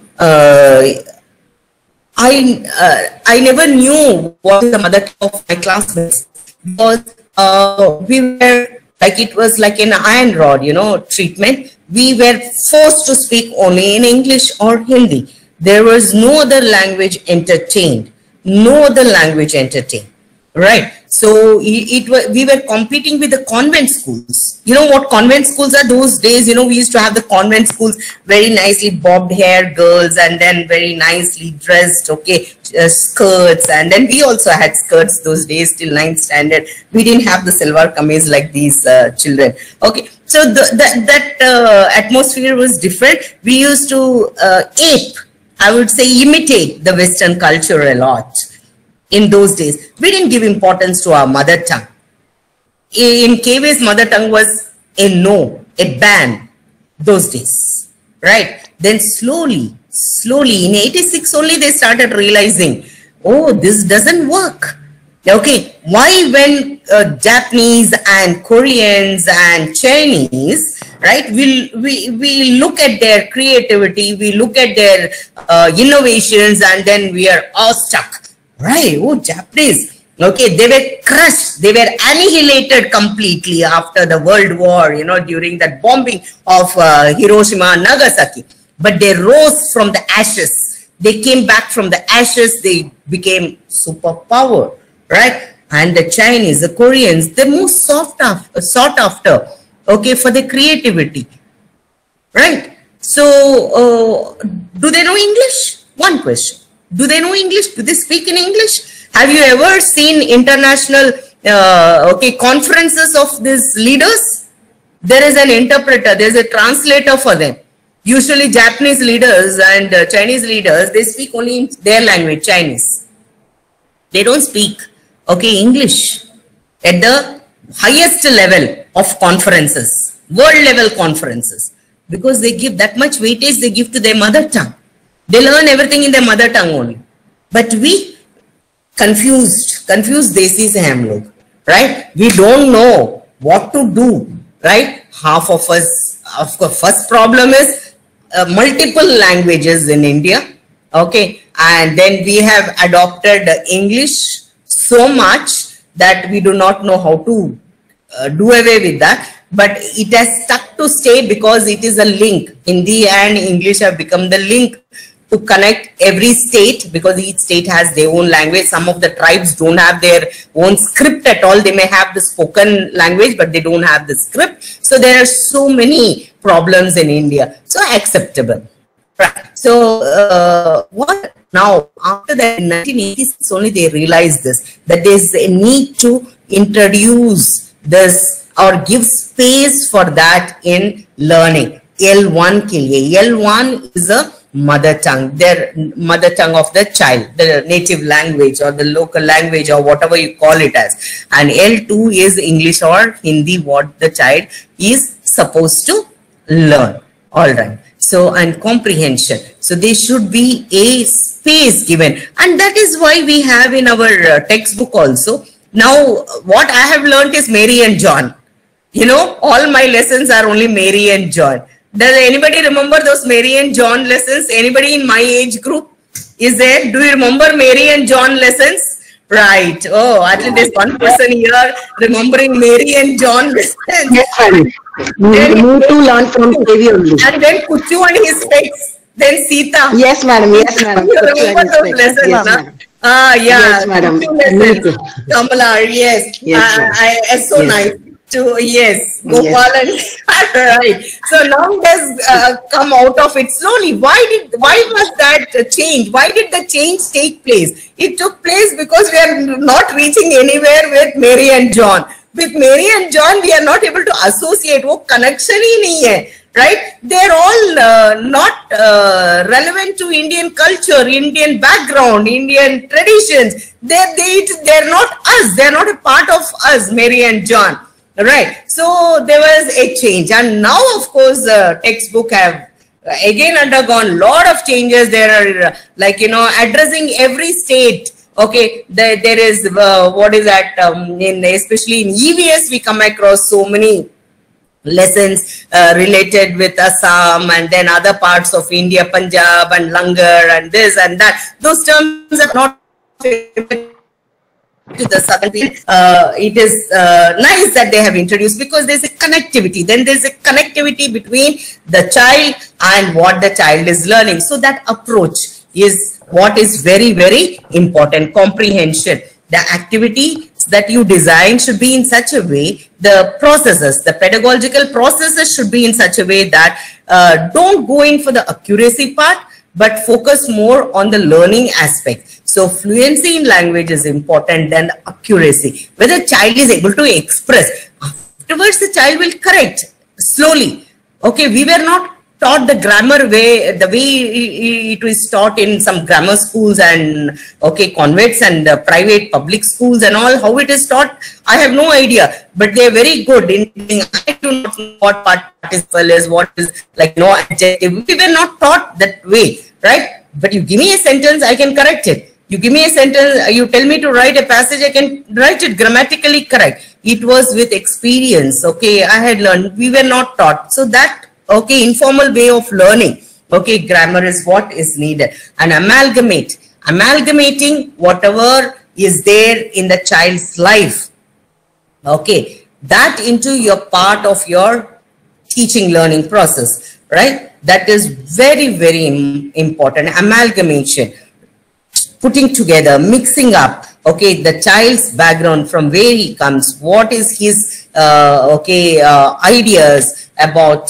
I never knew what the mother tongue of my classmates, because we were like, it was like an iron rod, treatment. We were forced to speak only in English or Hindi. There was no other language entertained. No other language entertained. Right. So we were competing with the convent schools. You know what convent schools are those days? We used to have the convent schools, very nicely bobbed hair girls, and then very nicely dressed, okay, skirts. And then we also had skirts those days till 9th standard. We didn't have the salwar kameez like these children. Okay. So that atmosphere was different. We used to ape, I would say imitate the Western culture a lot. In those days, we didn't give importance to our mother tongue. In KV's mother tongue was a no, a ban, those days, right? Then slowly, in 86 only they started realizing, oh, this doesn't work. Okay, why when Japanese and Koreans and Chinese, right, we look at their creativity, we look at their innovations, and then we are awestruck. Right, oh, Japanese, okay, they were crushed, they were annihilated completely after the World War, during that bombing of Hiroshima and Nagasaki. But they rose from the ashes, they came back from the ashes, they became superpower, right? And the Chinese, the Koreans, they're most sought after, okay, for the creativity, right? So, do they know English? One question. Do they know English? Do they speak in English? Have you ever seen international conferences of these leaders? There is an interpreter, there is a translator for them. Usually Japanese leaders and Chinese leaders, they speak only in their language, Chinese. They don't speak, English at the highest level of conferences, world level conferences, because they give that much weightage, they give to their mother tongue. They learn everything in their mother tongue only. But we confused desi se hum log, right? We don't know what to do, right? Half of us, of course, first problem is multiple languages in India, okay? And then we have adopted English so much that we do not know how to do away with that. But it has stuck to stay because it is a link. Hindi and English have become the link to connect every state, because each state has their own language. Some of the tribes don't have their own script at all. They may have the spoken language, but they don't have the script. So there are so many problems in India. So acceptable. Right. So what now? After that, in 1986 only they realized this, that there is a need to introduce this or give space for that in learning. L1 ke liye. L1 is a mother tongue, their mother tongue of the child, the native language or the local language or whatever you call it as. And L2 is English or Hindi, what the child is supposed to learn. All right. So, and comprehension. So there should be a space given. And that is why we have in our textbook also. Now, what I have learned is Mary and John. All my lessons are only Mary and John. Does anybody remember those Mary and John lessons? Anybody in my age group is there? Do you remember Mary and John lessons? Right. Oh, at least there's one person here remembering Mary and John lessons. Yes, madam. We to learn from KV only. And then Kuchu and his face. Then Sita. Yes, madam. Yes, madam. You remember those lessons, yes, madam. Yeah. Yes, madam. Kamala, yes. Yes, it's so yes. nice. to, yes, Gopal and right. So now it has come out of it slowly. Why was that change? Why did the change take place? It took place because we are not reaching anywhere with Mary and John. With Mary and John, we are not able to associate. वो connection ही नहीं है, right? They're all not relevant to Indian culture, Indian background, Indian traditions. They're not us. They're not a part of us, Mary and John, right? So there was a change, and now, of course, textbook have again undergone lot of changes. There are addressing every state. Okay, there is what is that especially in EVS we come across so many lessons related with Assam and then other parts of India, Punjab and Langar and this and that. Those terms are not to the southern people. It is nice that they have introduced, because there's a connectivity. Then there's a connectivity between the child and what the child is learning. So that approach is what is very, very important. Comprehension. The activity that you design should be in such a way, the processes, the pedagogical processes should be in such a way that don't go in for the accuracy part, but focus more on the learning aspect. So fluency in language is important than accuracy. Whether the child is able to express, afterwards the child will correct slowly. Okay, we were not taught the grammar way, the way it was taught in some grammar schools and convents and private public schools and all. How it is taught, I have no idea, but they are very good in. I do not know what participle is, what is adjective. We were not taught that way, right? But you give me a sentence, I can correct it. You give me a sentence, you tell me to write a passage, I can write it grammatically correct. It was with experience. Okay, I had learned. We were not taught. So that informal way of learning. Okay, grammar is what is needed. And amalgamating whatever is there in the child's life. Okay, that into your part of your teaching learning process, right? That is very, very important. Amalgamation, putting together, mixing up, the child's background, from where he comes, what is his, ideas about,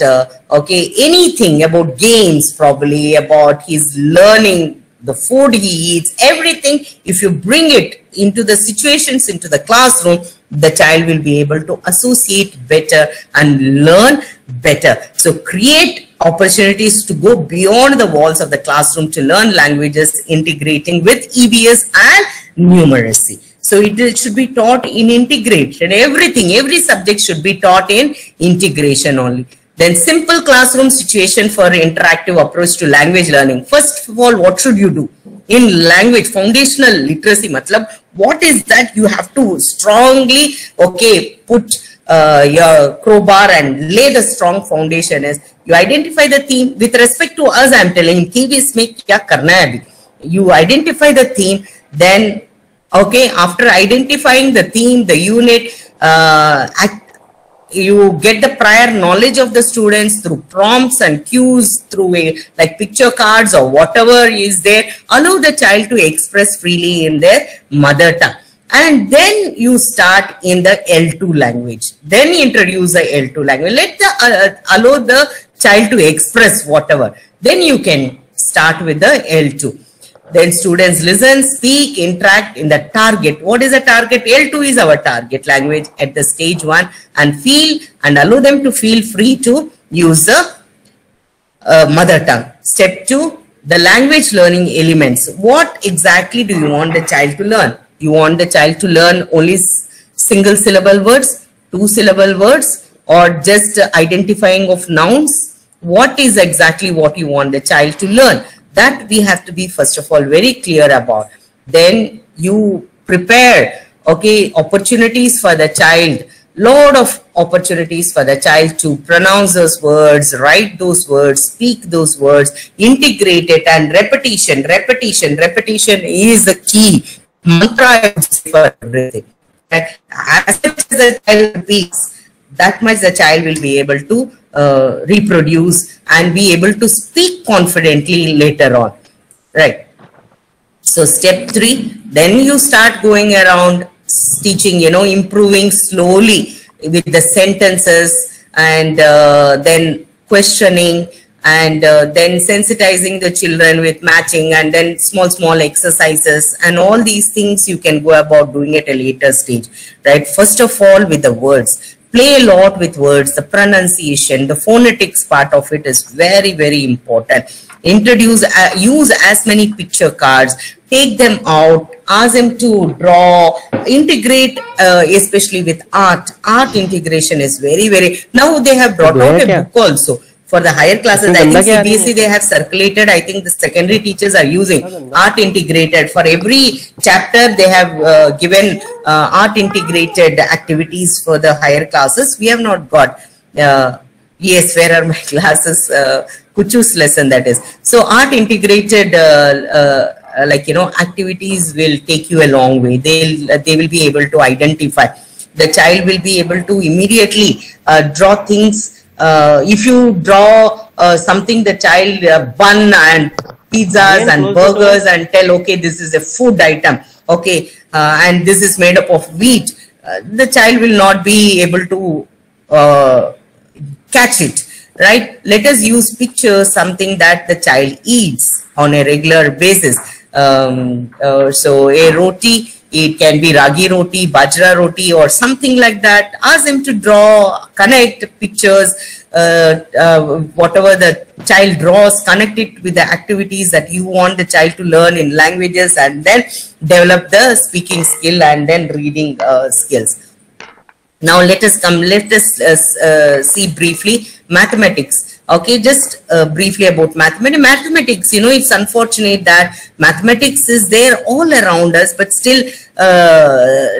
anything about games, probably about his learning, the food he eats, everything. If you bring it into the situations, into the classroom, the child will be able to associate better and learn better. So create opportunities to go beyond the walls of the classroom to learn languages, integrating with EVS and numeracy. So it should be taught in integration. Everything, every subject should be taught in integration only. Then simple classroom situation for interactive approach to language learning. First of all, what should you do? In language, foundational literacy, matlab, what is that you have to strongly, put your crowbar and lay the strong foundation is, you identify the theme. With respect to us, I am telling you, you identify the theme, then after identifying the theme, the unit, you get the prior knowledge of the students through prompts and cues, through like picture cards or whatever is there. Allow the child to express freely in their mother tongue. And then you start in the L2 language. Then introduce the L2 language. Allow the child to express whatever. Then you can start with the L2. Then students listen, speak, interact in the target. What is the target? L2 is our target language at the stage 1, and feel and allow them to feel free to use the mother tongue. Step 2, the language learning elements. What exactly do you want the child to learn? You want the child to learn only single syllable words, 2 syllable words, or just identifying of nouns? What is exactly what you want the child to learn? That we have to be, first of all, very clear about. Then you prepare, opportunities for the child, lot of opportunities for the child to pronounce those words, write those words, speak those words, integrate it, and repetition. Repetition is the key mantra for everything. As much as the child speaks, that much the child will be able to reproduce and be able to speak confidently later on, right? So step 3, then you start going around teaching, improving slowly, with the sentences, and then questioning, and then sensitizing the children with matching, and then small exercises, and all these things you can go about doing at a later stage, right? First of all, with the words. Play a lot with words, the pronunciation, the phonetics part of it is very, very important. Introduce, use as many picture cards, take them out, ask them to draw, integrate, especially with art. Art integration is very, very, now they have brought out a book also. For the higher classes, I think CBSE they have circulated, I think the secondary teachers are using art integrated. For every chapter, they have given art integrated activities for the higher classes. We have not got, yes, where are my classes? Kuchu's lesson, that is. So art integrated, like, you know, activities will take you a long way. They will be able to identify. The child will be able to immediately draw things. If you draw something, the child bun and pizzas and burgers, and tell, okay, this is a food item, okay, and this is made up of wheat, the child will not be able to catch it, right? Let us use pictures, something that the child eats on a regular basis. So a roti, it can be ragi roti, bajra roti, or something like that. Ask them to draw, connect pictures, whatever the child draws, connect it with the activities that you want the child to learn in languages, and then develop the speaking skill and then reading skills. Now let us see briefly mathematics. Okay, just briefly about mathematics. Mathematics, you know, it's unfortunate that mathematics is there all around us, but still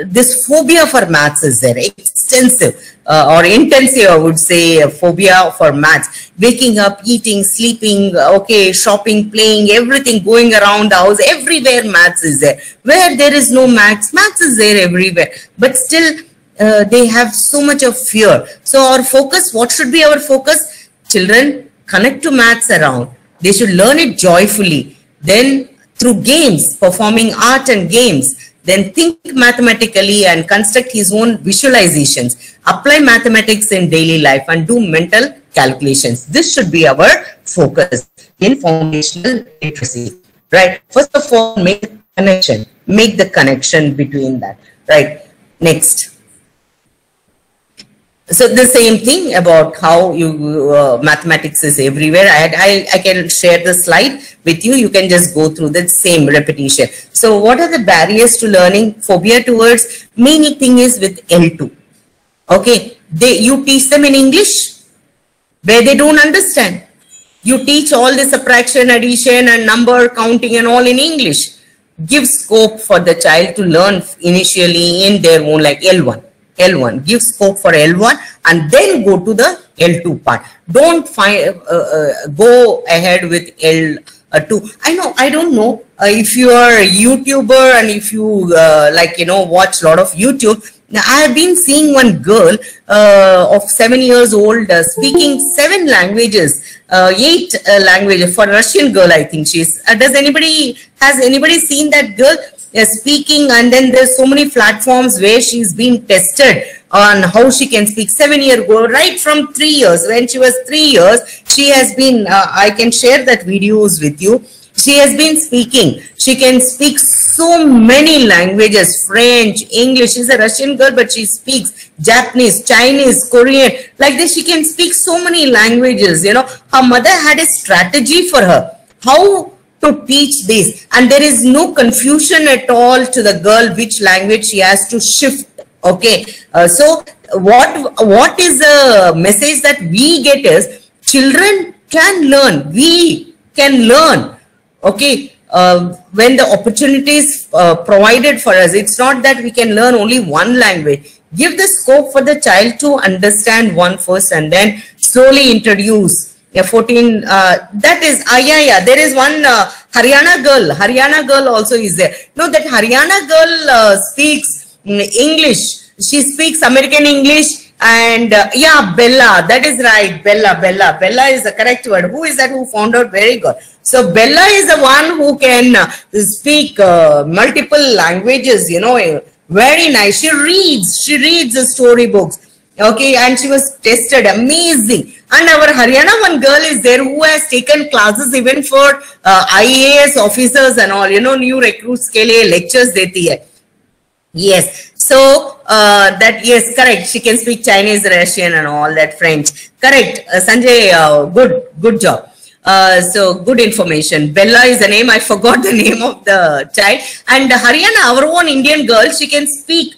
this phobia for maths is there, extensive or intensive, I would say, phobia for maths. Waking up, eating, sleeping, okay, shopping, playing, everything, going around the house, everywhere maths is there. Where there is no maths, maths is there everywhere, but still they have so much of fear. So our focus, what should be our focus? Children connect to maths around. They should learn it joyfully. Then through games, performing art and games, then think mathematically and construct his own visualizations. Apply mathematics in daily life and do mental calculations. This should be our focus in foundational literacy, right? First of all, make the connection. Make the connection between that, right? Next. So the same thing about how you mathematics is everywhere. I can share the slide with you. You can just go through the same repetition. So what are the barriers to learning? Phobia towards, main thing is with L2. Okay, you teach them in English where they don't understand. You teach all this subtraction, addition and number counting and all in English. Give scope for the child to learn initially in their own, like L1. Give scope for L1 and then go to the L2 part. Don't go ahead with L2. I don't know if you are a YouTuber and if you like, you know, watch a lot of YouTube. Now, I have been seeing one girl of 7 years old speaking 7 languages, 8 languages. For Russian girl, I think she's. Has anybody seen that girl? Speaking, and then there's so many platforms where she's been tested on how she can speak. 7-year-old, right from 3 years. When she was 3 years, she has been, I can share that videos with you. She has been speaking. She can speak so many languages, French, English. She's a Russian girl, but she speaks Japanese, Chinese, Korean. Like this, she can speak so many languages, you know. Her mother had a strategy for her. How to teach this, and there is no confusion at all to the girl which language she has to shift. Okay, so what is the message that we get is children can learn, we can learn. Okay, when the opportunities provided for us, it's not that we can learn only one language. Give the scope for the child to understand one first and then slowly introduce. 14, that is, there is one Haryana girl also is there. No, that Haryana girl speaks English. She speaks American English and yeah, Bella, that is right, Bella is the correct word. Who is that who found out? Very good. So Bella is the one who can speak multiple languages, you know, very nice. She reads the storybooks. Okay, and she was tested, amazing. And our Haryana one girl is there who has taken classes even for IAS officers and all, new recruits ke liye lectures deti hai. Yes, so that, yes, correct. She can speak Chinese, Russian and all that, French. Correct, Sanjay, good job. So good information. Bella is the name. I forgot the name of the child. And Haryana, our own Indian girl, she can speak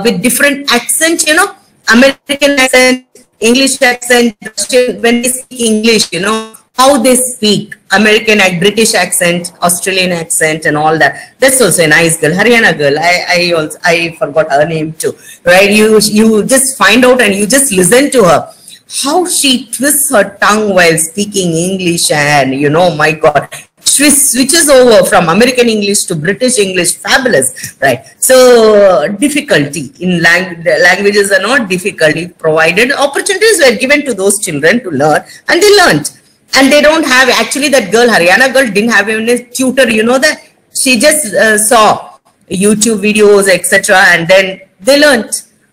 with different accents, American accent, English accent, Russian, when they speak English, how they speak, American, British accent, Australian accent and all that. That's also a nice girl, Haryana girl. I forgot her name too, right? You just find out and you just listen to her. How she twists her tongue while speaking English and, my God, she switches over from American English to British English, fabulous, right? So difficulty in languages are not difficulty provided. Opportunities were given to those children to learn and they learned. And they don't have, actually that girl, Haryana girl, didn't have even a tutor, that she just saw YouTube videos, etc. and then they learned.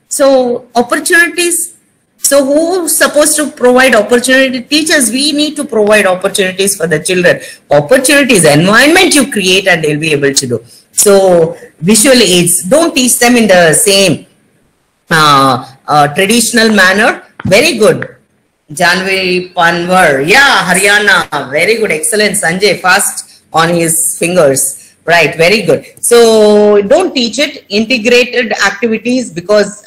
So opportunities. So who's supposed to provide opportunity? Teachers, we need to provide opportunities for the children. Opportunities, environment you create and they'll be able to do. So visual aids, don't teach them in the same traditional manner. Very good. Janvi Panwar. Yeah, Haryana. Very good. Excellent. Sanjay, fast on his fingers. Right. Very good. So don't teach it. Integrated activities, because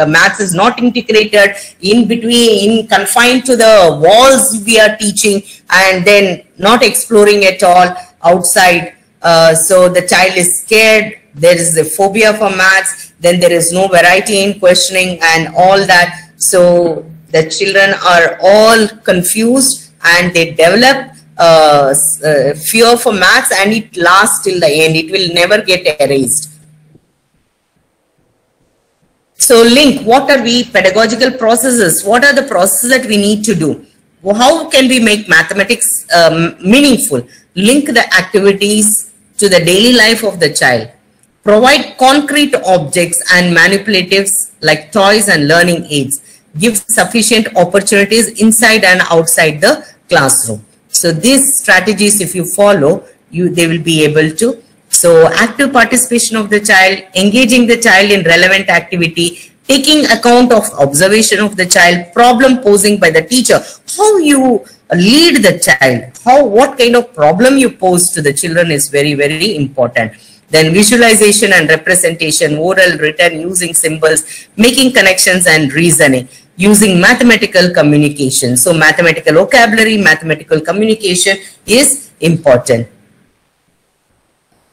maths is not integrated, in between, confined to the walls we are teaching and then not exploring at all outside. So the child is scared. There is a phobia for maths. Then there is no variety in questioning and all that. So the children are all confused and they develop fear for maths, and it lasts till the end. It will never get erased. So link, what are we pedagogical processes? What are the processes that we need to do? How can we make mathematics meaningful? Link the activities to the daily life of the child. Provide concrete objects and manipulatives like toys and learning aids. Give sufficient opportunities inside and outside the classroom. So these strategies, if you follow, they will be able to. So active participation of the child, engaging the child in relevant activity, taking account of observation of the child, problem posing by the teacher, how you lead the child, what kind of problem you pose to the children is very, very important. Then visualization and representation, oral, written, using symbols, making connections and reasoning, using mathematical communication. So mathematical vocabulary, mathematical communication is important.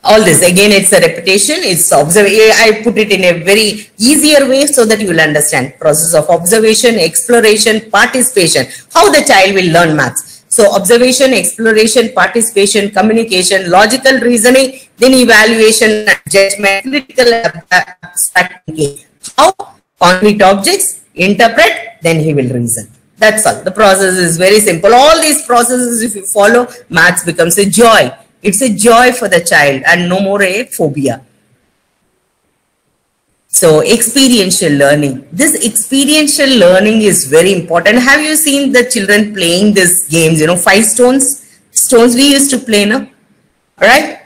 All this, again, it's a repetition, it's observation. I put it in a very easier way so that you will understand. Process of observation, exploration, participation, how the child will learn maths. So observation, exploration, participation, communication, logical reasoning, then evaluation, judgment, critical abstract thinking. How concrete objects, interpret, then he will reason. That's all. The process is very simple. All these processes, if you follow, maths becomes a joy. It's a joy for the child and no more a phobia. So experiential learning. This experiential learning is very important. Have you seen the children playing these games? 5 stones. Stones we used to play, no? Alright?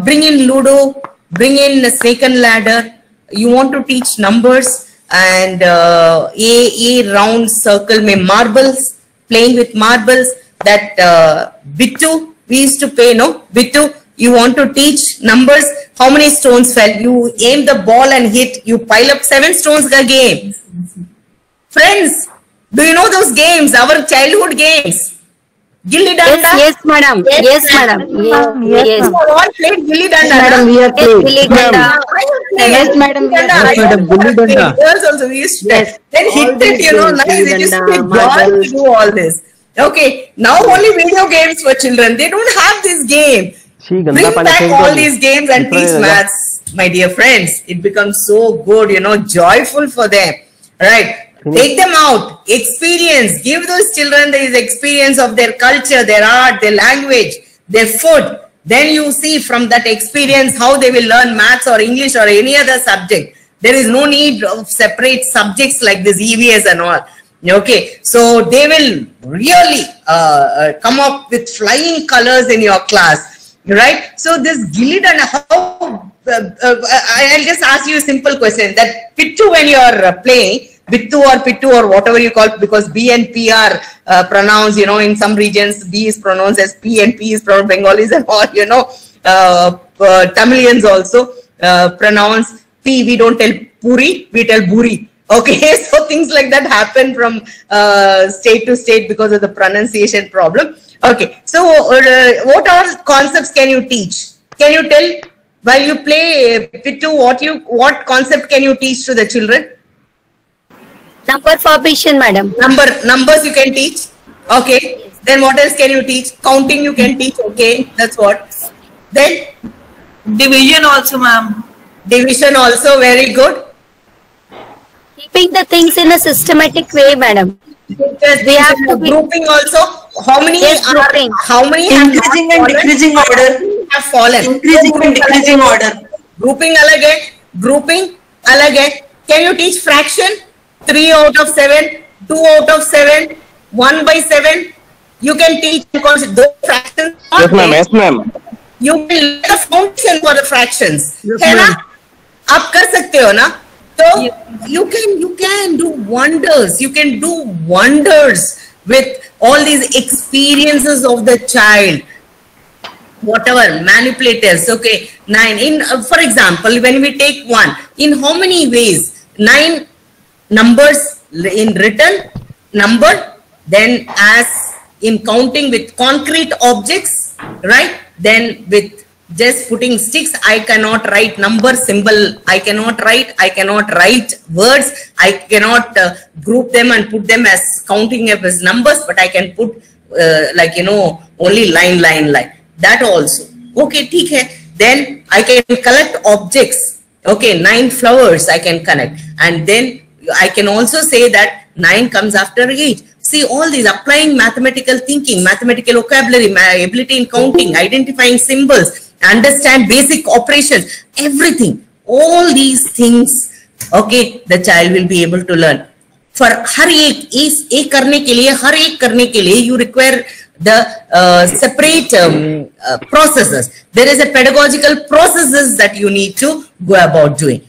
Bring in Ludo. Bring in the snake and ladder. You want to teach numbers and a round circle mein marbles. Playing with marbles. That Bittu. We used to play, no? Bittu, you want to teach numbers, how many stones fell? You aim the ball and hit, you pile up 7 stones a game. Friends, do you know those games, our childhood games? Gilli Danda? Yes, madam. Yes, madam. Yes. You all played Gilli Danda? Madam, we have played. Gilli Danda. Yes, madam. Girls also we used to play. Then hit it, nice. It used to be joy to do all this. Okay, now only video games for children. They don't have this game. Bring back all these games and teach maths, my dear friends. It becomes so good, joyful for them. Right? Take them out. Experience. Give those children this experience of their culture, their art, their language, their food. Then you see from that experience how they will learn maths or English or any other subject. There is no need of separate subjects like this EVS and all. Okay, so they will really come up with flying colors in your class, right? So this Gilli Danda, how, I'll just ask you a simple question, that Pittu when you are playing, Bittu or Pittu or whatever you call it, because B and P are pronounced, you know, in some regions B is pronounced as P and P is pronounced Bengalis and all, you know, Tamilians also pronounce P, we don't tell Puri, we tell Buri. Okay, so things like that happen from state to state because of the pronunciation problem. Okay, so what all concepts can you teach? Can you tell while you play Pittu, what concept can you teach to the children? Number formation, madam. Numbers you can teach. Okay, then what else can you teach? Counting you can teach. Okay, that's what. Then Division also, ma'am. Division also, very good. Keeping the things in a systematic way, madam. They have to grouping also. How many? Yes, grouping. How many Increasing and decreasing order. have fallen? Increasing and decreasing order. Grouping alag hai. Grouping alag hai. Can you teach fraction? 3 out of 7, 2 out of 7, 1 by 7. You can teach because those fractions. Yes, ma'am. Yes, ma'am. You will lay the foundation for the fractions. Yes, है ना? ma'am. आप कर सकते हो ना? So you can do wonders. You can do wonders with all these experiences of the child. Whatever maniplators. Okay, 9. In for example, when we take 1, in how many ways? 9 numbers in written, number, then as in counting with concrete objects, right? Then with just putting sticks, I cannot write number symbol, I cannot write words, I cannot group them and put them as counting up as numbers, but I can put like, you know, only line. That also. Okay, theek hai. Then I can collect objects. Okay, 9 flowers I can connect. And then I can also say that 9 comes after 8. See, all these applying mathematical thinking, mathematical vocabulary, ability in counting, identifying symbols, understand basic operations, everything. All these things, okay, the child will be able to learn. For har ek karne ke liye, you require the separate processes. There is a pedagogical processes that you need to go about doing.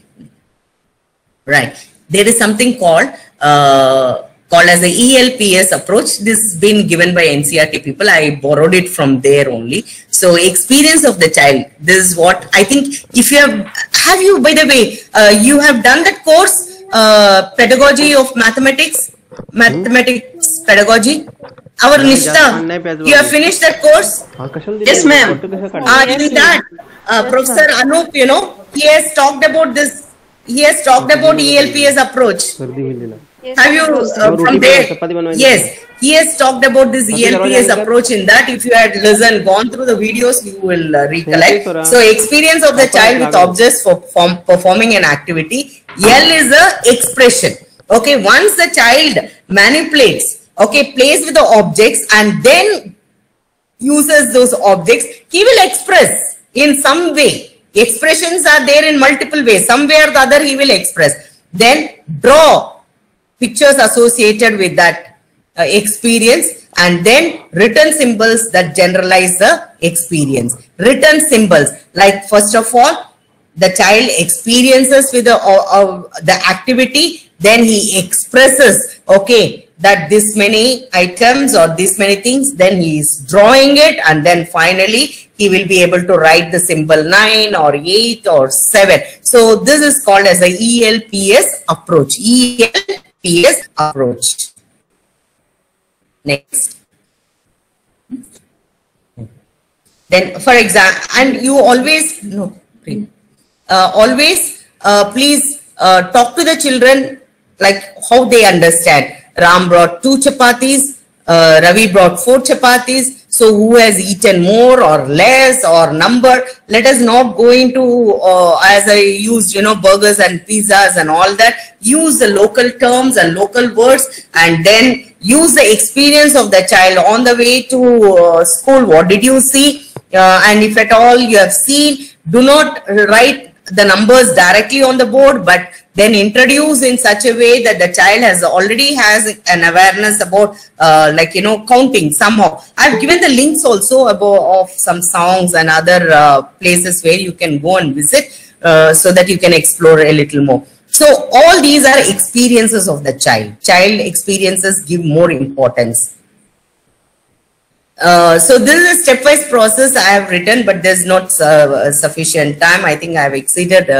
Right. There is something called as the ELPS approach. This has been given by NCERT people. I borrowed it from there only. So experience of the child. This is what I think. If you have you, by the way, you have done that course, pedagogy of mathematics pedagogy. Our Nishta, you have finished that course? Yes, ma'am. In that, Professor Anup, you know, he has talked about this. He has talked about ELPS approach. Have you from there? Yes, he has talked about this ELPS approach. In that, if you had gone through the videos, you will recollect. So, experience of the child with objects for performing an activity. L is the expression. Okay, once the child manipulates, okay, plays with the objects and then uses those objects, he will express in some way. Expressions are there in multiple ways. Some way or the other he will express. Then draw pictures associated with that experience, and then written symbols that generalize the experience. Written symbols, like first of all, the child experiences with the activity, then he expresses, okay, that this many items or this many things, then he is drawing it, and then finally he will be able to write the symbol 9 or 8 or 7. So this is called as a ELPS approach. ELPS approach. Next. Then for example, and you always, please talk to the children like how they understand. Ram brought 2 chapatis, Ravi brought 4 chapatis. So who has eaten more or less or number? Let us not go into, as I used, you know, burgers and pizzas and all that. Use the local terms and local words, and then use the experience of the child on the way to school. What did you see? And if at all you have seen, do not write the numbers directly on the board, but then introduce in such a way that the child already has an awareness about counting somehow. I've given the links also of some songs and other places where you can go and visit so that you can explore a little more. So all these are experiences of the child. Child experiences give more importance. So this is a stepwise process I have written, but there's not sufficient time. I think I have exceeded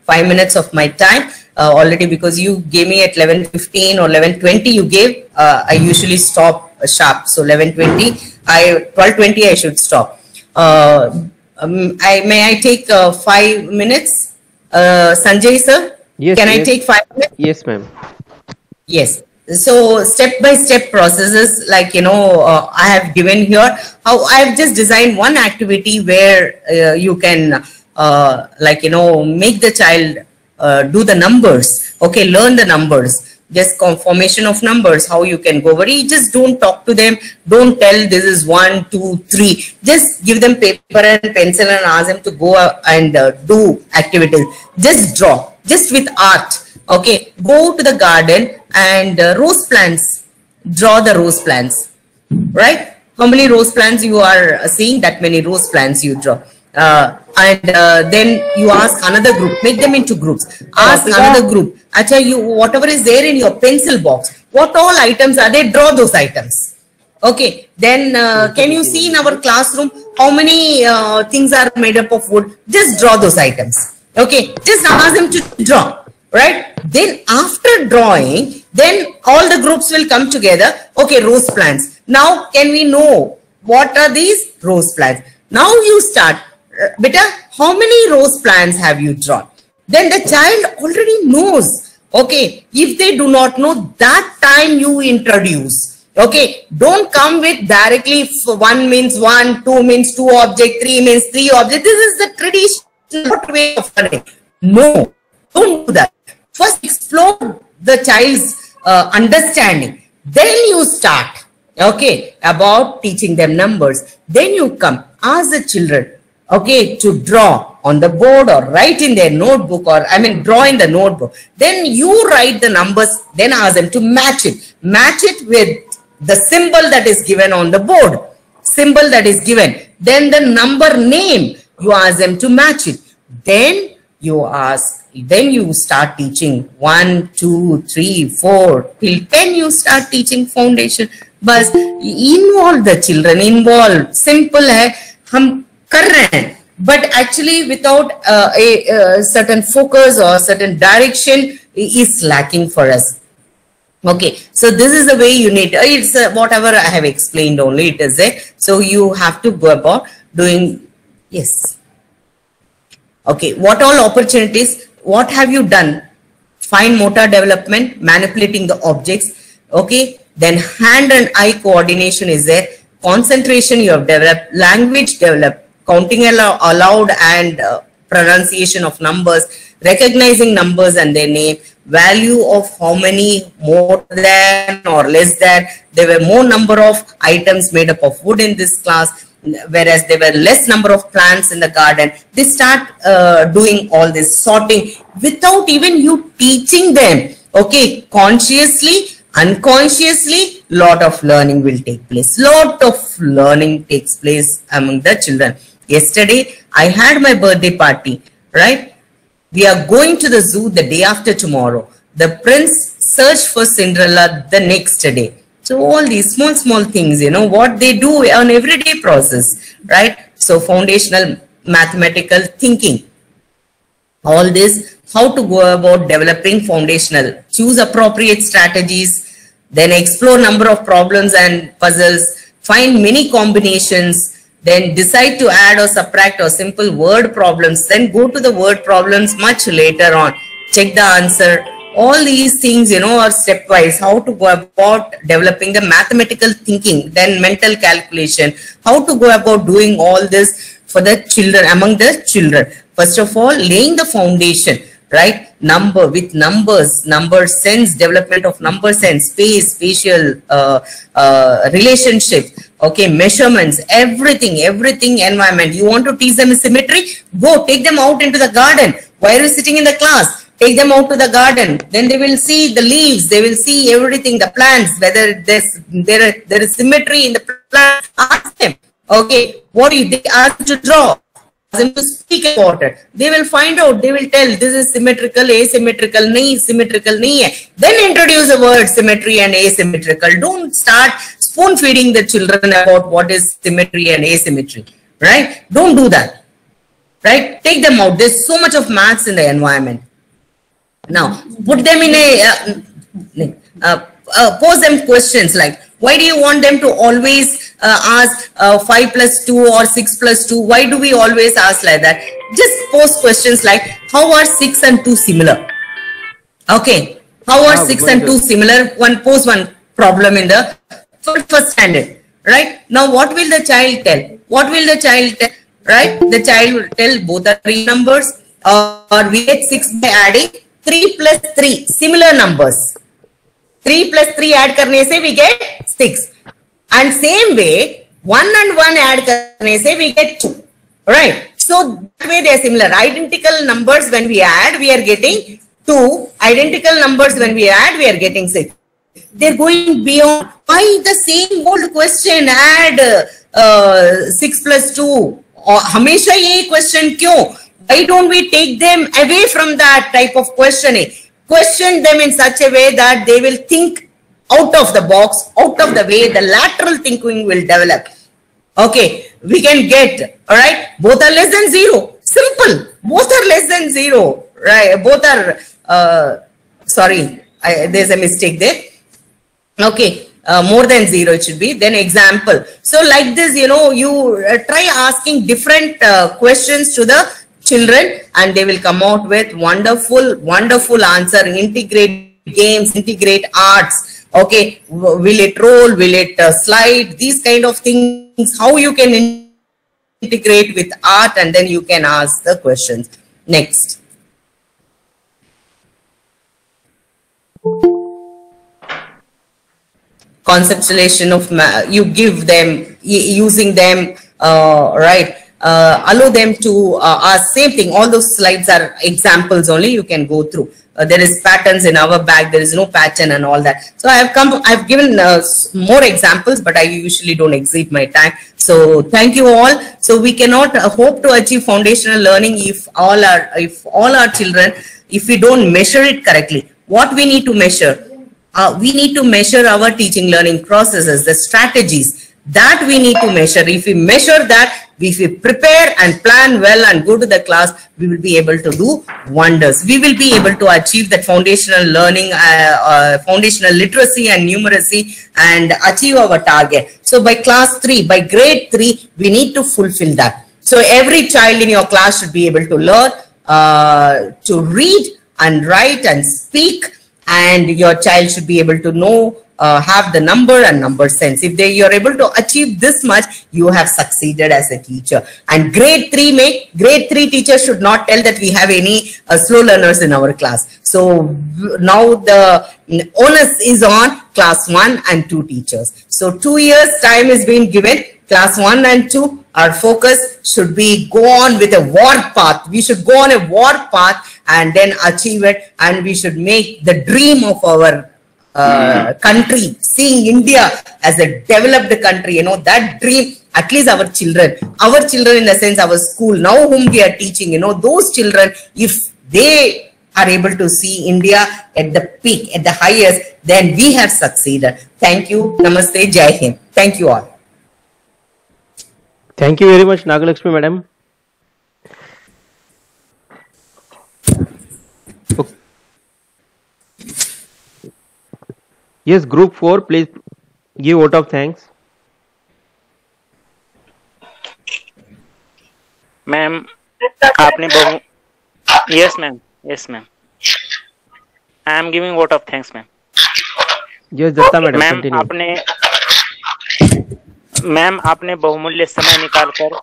5 minutes of my time already, because you gave me at 11:15 or 11:20 you gave. I usually stop sharp. So 11:20, 12:20 I should stop. May I take 5 minutes? Sanjay sir? Yes. Can I take 5 minutes? Yes, ma'am. Yes. So step-by-step processes, like, I have given here, how I have just designed one activity where you can, make the child do the numbers. Okay, learn the numbers. Just formation of numbers, how you can go over. You just don't talk to them. Don't tell this is 1, 2, 3. Just give them paper and pencil and ask them to go and do activities. Just draw, just with art. Okay, go to the garden and rose plants. Draw the rose plants, right? How many rose plants you are seeing? That many rose plants you draw. Then you ask another group. Make them into groups. Ask another group. Acha, whatever is there in your pencil box, what all items are there? Draw those items. Okay. Then can you see in our classroom how many things are made up of wood? Just draw those items. Okay. Just ask them to draw. Right? Then after drawing, then all the groups will come together. Okay, rose plants. Now, can we know what are these rose plants? Now you start. Beta, how many rose plants have you drawn? Then the child already knows. Okay, if they do not know, that time you introduce. Okay, don't come with directly 1 means 1, 2 means 2 object, 3 means 3 object. This is the traditional way of learning. No, don't do that. First, explore the child's understanding. Then you start, okay, about teaching them numbers. Then you come, ask the children, okay, to draw on the board or write in their notebook, or draw in the notebook. Then you write the numbers, then ask them to match it. Match it with the symbol that is given on the board. Symbol that is given. Then the number name, you ask them to match it. Then you start teaching 1, 2, 3, 4 till 10. You start teaching foundation. But involve the children. Involve. Simple hai. Hum kar rahe hain. But actually, without a certain focus or certain direction, is lacking for us. Okay, so this is the way you need. It's whatever I have explained only. It is there. So you have to go about doing. Yes. Okay, what all opportunities? What have you done? Fine motor development, manipulating the objects. Okay, then hand and eye coordination is there. Concentration you have developed. Language developed. Counting aloud and pronunciation of numbers. Recognizing numbers and their name. Value of how many more than or less than. There were more number of items made up of wood in this class, whereas there were less number of plants in the garden. They start doing all this sorting without even you teaching them. Okay, consciously, unconsciously, lot of learning will take place. Lot of learning takes place among the children. Yesterday, I had my birthday party, right? We are going to the zoo the day after tomorrow. The prince searched for Cinderella the next day. So all these small things, what they do on everyday process, right? So foundational mathematical thinking. All this, how to go about developing foundational. Choose appropriate strategies, then explore number of problems and puzzles, find many combinations, then decide to add or subtract or simple word problems, then go to the word problems much later on. Check the answer. All these things, are stepwise. How to go about developing the mathematical thinking, then mental calculation. How to go about doing all this for the children, among the children. First of all, laying the foundation, right? With numbers, number sense, development of number sense, space, spatial, relationship, okay, measurements, everything, environment. You want to teach them symmetry? Go, take them out into the garden. Why are you sitting in the class? Take them out to the garden. Then they will see the leaves. They will see everything, the plants, whether there is symmetry in the plants. Ask them. Okay, what do you, they ask to draw, ask them to speak about it. They will find out, they will tell this is symmetrical, asymmetrical, nahi, symmetrical, nahi hai. Then introduce the word symmetry and asymmetrical. Don't start spoon feeding the children about what is symmetry and asymmetry, right? Don't do that, right? Take them out. There's so much of maths in the environment. Now, put them in pose them questions like, why do you want them to always ask 5 plus 2 or 6 plus 2? Why do we always ask like that? Just pose questions like, how are 6 and 2 similar? Okay, how are 6 and 2 similar? Pose one problem in the first standard, right? Now, what will the child tell? What will the child tell, right? The child will tell both are real numbers, or we get 6 by adding 3 plus 3, similar numbers. 3 plus 3 add karne se we get 6. And same way, 1 and 1 add karne se we get 2. Right? So that way they are similar. Identical numbers when we add, we are getting 2. Identical numbers when we add, we are getting 6. They're going beyond. Why the same old question, add 6 plus 2? Hamesha ye question kyun? Why don't we take them away from that type of questioning? Question them in such a way that they will think out of the box, out of the way, the lateral thinking will develop. Okay, we can get, all right, both are less than 0. Simple. Both are less than 0. Right? Both are, sorry, there's a mistake there. Okay, more than 0 it should be. Then example. So like this, you know, you try asking different questions to the children and they will come out with wonderful answer. Integrate games, integrate arts. Okay, will it roll, will it slide, these kind of things, how you can integrate with art, and then you can ask the questions. Next. Conceptualization of, you give them, using them, right, allow them to ask same thing. All those slides are examples only, you can go through. There is patterns in our bag, there is no pattern and all that. So I've given more examples, but I usually don't exceed my time. So thank you all. So we cannot hope to achieve foundational learning if all our children, if we don't measure it correctly. What we need to measure? We need to measure our teaching learning processes, the strategies that we need to measure. If we measure that, if we prepare and plan well and go to the class, we will be able to do wonders. We will be able to achieve that foundational learning, foundational literacy and numeracy, and achieve our target. So by class 3, by grade 3, we need to fulfill that. So every child in your class should be able to learn to read and write and speak, and your child should be able to know, have the number and number sense. If you're able to achieve this much, you have succeeded as a teacher. And grade 3 teachers should not tell that we have any slow learners in our class. So now the onus is on class 1 and 2 teachers. So 2 years time is being given. Class 1 and 2, our focus should be go on with a war path. We should go on a war path and then achieve it, and we should make the dream of our country, seeing India as a developed country, you know, that dream, at least our children in the sense our school, now whom we are teaching, you know, those children, if they are able to see India at the peak, at the highest, then we have succeeded. Thank you. Namaste. Jai Hind. Thank you all. Thank you very much, Nagalakshmi madam. Yes, group 4, please give vote of thanks. Ma'am आपने बहु yes ma'am I am giving vote of thanks ma'am. Yes, Datta madam, ma'am आपने बहुमूल्य समय निकालकर